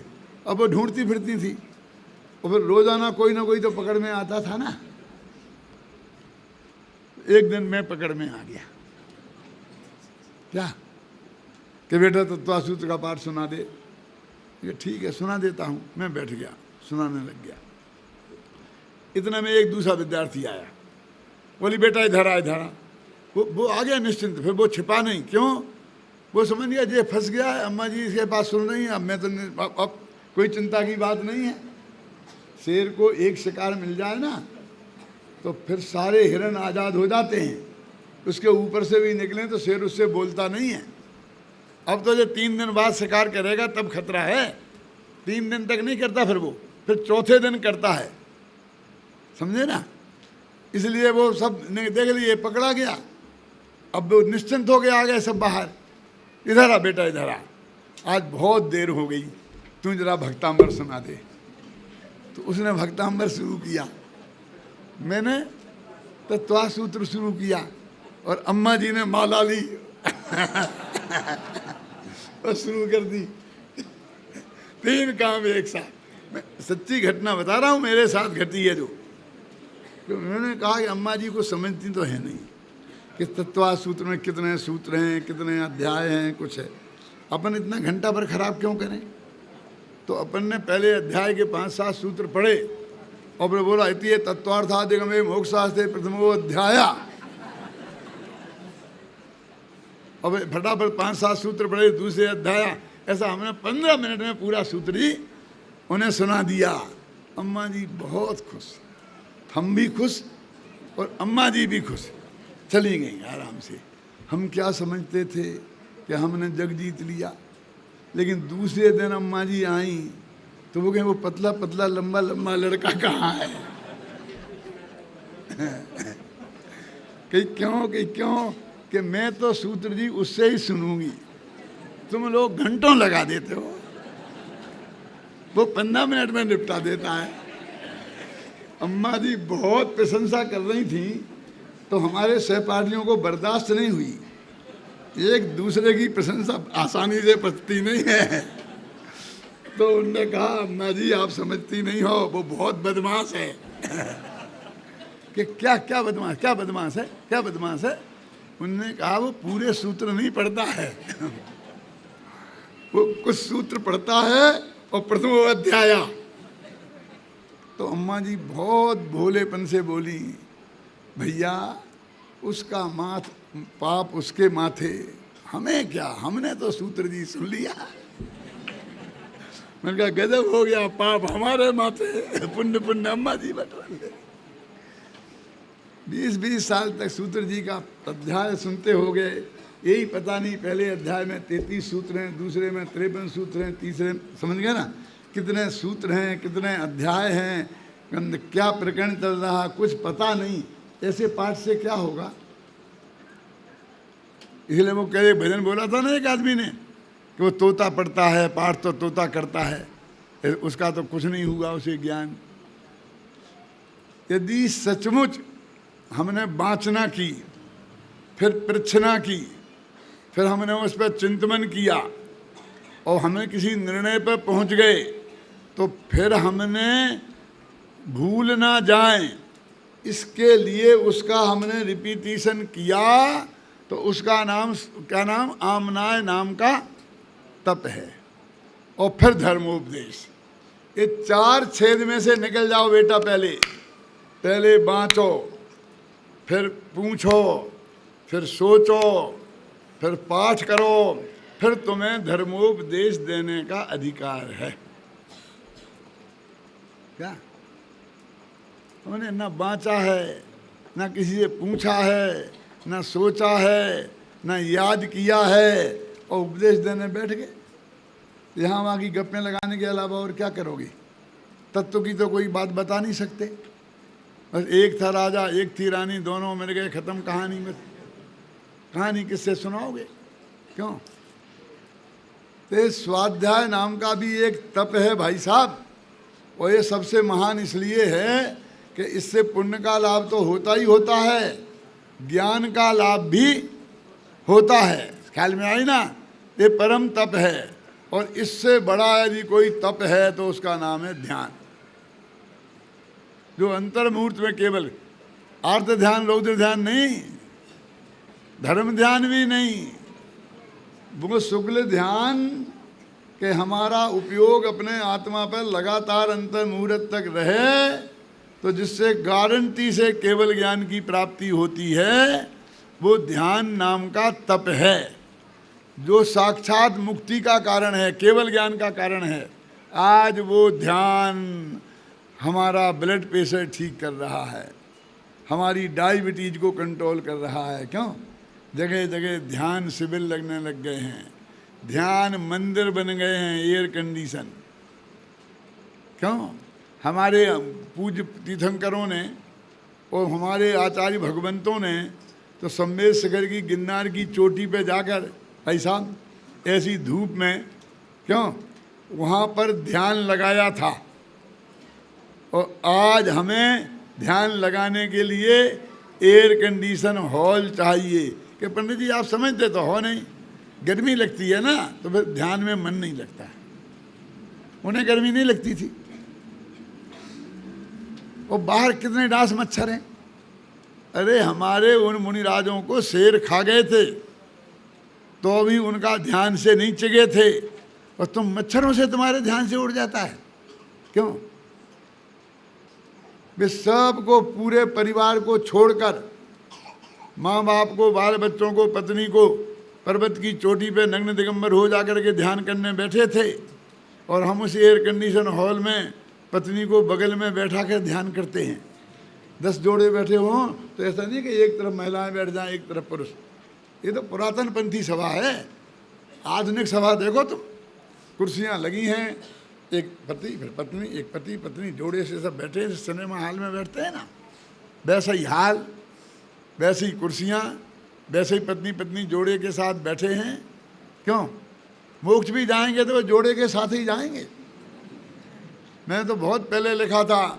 अब वो ढूंढती फिरती थी और फिर रोजाना कोई ना कोई तो पकड़ में आता था ना। एक दिन मैं पकड़ में आ गया, क्या कि बेटा तत्वासूत्र का पाठ सुना दे। ये ठीक है सुना देता हूँ। मैं बैठ गया, सुनाने लग गया। इतना में एक दूसरा विद्यार्थी आया, बोली बेटा इधर आ इधर आ। वो आ गया निश्चिंत, फिर वो छिपा नहीं। क्यों? वो समझ गया ये फंस गया है, अम्मा जी इसके पास सुन रही हैं, अब मैं तो अब कोई चिंता की बात नहीं है। शेर को एक शिकार मिल जाए ना तो फिर सारे हिरन आज़ाद हो जाते हैं। उसके ऊपर से भी निकलें तो शेर उससे बोलता नहीं है। अब तो जो 3 दिन बाद शिकार करेगा तब खतरा है। 3 दिन तक नहीं करता, फिर चौथे दिन करता है, समझे ना। इसलिए वो सब देख लिए, पकड़ा गया। अब वो निश्चिंत हो गया, आ गए सब बाहर। इधर आ बेटा इधर आ, आज बहुत देर हो गई, तू जरा भक्तांबर सुना दे। तो उसने भक्तांबर शुरू किया, मैंने तत्वासूत्र शुरू किया और अम्मा जी ने माला ली और शुरू कर दी। 3 काम एक साथ। मैं सच्ची घटना बता रहा हूँ, मेरे साथ घटी है जो। तो उन्होंने कहा कि अम्मा जी को समझती तो है नहीं कि तत्वासूत्र में कितने सूत्र हैं, कितने अध्याय हैं, कुछ है। अपन इतना घंटा भर खराब क्यों करें? तो अपन ने पहले अध्याय के 5-7 सूत्र पढ़े और फिर बोला इति तत्वार्थादिगमे मोक्षशास्त्रे प्रथमो अध्याय। अब फटाफट 5-7 सूत्र पढ़े, दूसरे अध्याय। ऐसा हमने 15 मिनट में पूरा सूत्र ही उन्हें सुना दिया। अम्मा जी बहुत खुश, हम भी खुश और अम्मा जी भी खुश। चली गई आराम से। हम क्या समझते थे कि हमने जग जीत लिया, लेकिन दूसरे दिन अम्मा जी आई तो वो कहें वो पतला पतला लंबा लंबा लड़का कहाँ है? कि क्यों कि मैं तो सूत्र जी उससे ही सुनूंगी, तुम लोग घंटों लगा देते हो, वो 15 मिनट में निपटा देता है। अम्मा जी बहुत प्रशंसा कर रही थी तो हमारे सहपाठियों को बर्दाश्त नहीं हुई। एक दूसरे की प्रशंसा आसानी से पचती नहीं है। तो उनने कहा अम्मा जी आप समझती नहीं हो, वो बहुत बदमाश है। कि क्या बदमाश है? उनने कहा वो पूरे सूत्र नहीं पढ़ता है, वो कुछ सूत्र पढ़ता है और प्रथम अध्याय। तो अम्मा जी बहुत भोलेपन से बोली भैया उसका पाप उसके माथे, हमें क्या, हमने तो सूत्र जी सुन लिया। मैंने कहा गजब हो गया, पाप हमारे माथे, पुण्य अम्मा जी बटवाले। 20-20 साल तक सूत्र जी का अध्याय सुनते हो गए। यही पता नहीं पहले अध्याय में 33 सूत्र हैं, दूसरे में 53 सूत्र हैं, तीसरे समझ गए ना कितने सूत्र हैं, कितने अध्याय हैं, क्या प्रकरण चल रहा कुछ पता नहीं। ऐसे पाठ से क्या होगा? इसलिए वो कह भजन बोला था ना एक आदमी ने कि वो तोता पढ़ता है, पाठ तो तोता करता है, उसका तो कुछ नहीं हुआ उसे ज्ञान। यदि सचमुच हमने वाचना की, फिर परीक्षना की, फिर हमने उस पर चिंतन किया और हमें किसी निर्णय पर पहुंच गए, तो फिर हमने भूल ना जाएं इसके लिए उसका हमने रिपीटिशन किया, तो उसका नाम क्या नाम, आमनाय नाम का तप है। और फिर धर्मोपदेश। ये 4 छेद में से निकल जाओ बेटा। पहले बाँचो, फिर पूछो, फिर सोचो, फिर पाठ करो, फिर तुम्हें धर्मोपदेश देने का अधिकार है। क्या हमने ना बाँचा है, ना किसी से पूछा है, ना सोचा है, ना याद किया है और उपदेश देने बैठ गए। यहाँ वहाँ की गप्पें लगाने के अलावा और क्या करोगे? तत्व की तो कोई बात बता नहीं सकते। बस एक था राजा, एक थी रानी, दोनों मिल गए, खत्म कहानी में। कहानी किससे सुनाओगे? क्यों? तो स्वाध्याय नाम का भी एक तप है भाई साहब, और ये सबसे महान इसलिए है कि इससे पुण्य का लाभ तो होता ही होता है, ज्ञान का लाभ भी होता है। ख्याल में आई ना? ये परम तप है, और इससे बड़ा यदि कोई तप है तो उसका नाम है ध्यान, जो अंतर्मुहूर्त में केवल आर्त ध्यान, रौद्र ध्यान नहीं, धर्म ध्यान भी नहीं, वो शुक्ल ध्यान के हमारा उपयोग अपने आत्मा पर लगातार अंतर्मुहूर्त तक रहे, तो जिससे गारंटी से केवल ज्ञान की प्राप्ति होती है, वो ध्यान नाम का तप है, जो साक्षात मुक्ति का कारण है, केवल ज्ञान का कारण है। आज वो ध्यान हमारा ब्लड प्रेशर ठीक कर रहा है, हमारी डायबिटीज को कंट्रोल कर रहा है। क्यों? जगह जगह ध्यान शिविर लगने लग गए हैं, ध्यान मंदिर बन गए हैं, एयर कंडीशन। क्यों? हमारे पूज्य तीर्थंकरों ने और हमारे आचार्य भगवंतों ने तो सम्मेद शिखर की गिरनार की चोटी पे जाकर भाई साहब ऐसी धूप में, क्यों, वहाँ पर ध्यान लगाया था। और आज हमें ध्यान लगाने के लिए एयर कंडीशन हॉल चाहिए कि पंडित जी आप समझते तो हो नहीं, गर्मी लगती है ना, तो फिर ध्यान में मन नहीं लगता है। उन्हें गर्मी नहीं लगती थी, और बाहर कितने डांस मच्छर हैं। अरे हमारे उन मुनिराजों को शेर खा गए थे तो अभी उनका ध्यान से नहीं चगे थे, और तुम मच्छरों से तुम्हारे ध्यान से उड़ जाता है। क्यों? वे सबको, पूरे परिवार को छोड़कर, माँ बाप को, बाल बच्चों को, पत्नी को पर्वत की चोटी पे नग्न दिगंबर हो जाकर के ध्यान करने बैठे थे, और हम उस एयर कंडीशन हॉल में पत्नी को बगल में बैठा कर ध्यान करते हैं। 10 जोड़े बैठे हों तो ऐसा नहीं कि एक तरफ महिलाएं बैठ जाएं, एक तरफ पुरुष। ये तो पुरातन पंथी सभा है। आधुनिक सभा देखो तुम, कुर्सियां लगी हैं, एक पति फिर पत्नी, एक पति पत्नी जोड़े से सब बैठे, सिनेमा हॉल में बैठते हैं ना, वैसा ही हाल, वैसी ही कुर्सियाँ, वैसे ही पत्नी पत्नी जोड़े के साथ बैठे हैं। क्यों? मोक्ष भी जाएंगे तो वो जोड़े के साथ ही जाएंगे। मैंने तो बहुत पहले लिखा था,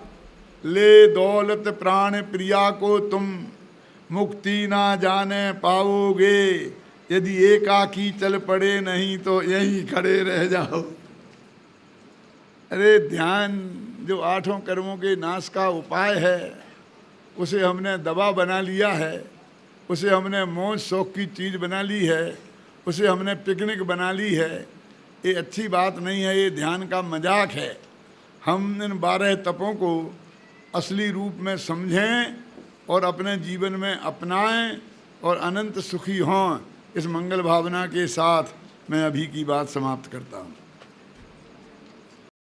ले दौलत प्राण प्रिया को तुम मुक्ति ना जाने पाओगे, यदि एकाकी चल पड़े नहीं तो यहीं खड़े रह जाओ। अरे ध्यान जो 8 कर्मों के नाश का उपाय है, उसे हमने दवा बना लिया है, उसे हमने मौज शौक की चीज़ बना ली है, उसे हमने पिकनिक बना ली है। ये अच्छी बात नहीं है, ये ध्यान का मजाक है। हम इन 12 तपों को असली रूप में समझें और अपने जीवन में अपनाएं और अनंत सुखी हों। इस मंगल भावना के साथ मैं अभी की बात समाप्त करता हूँ।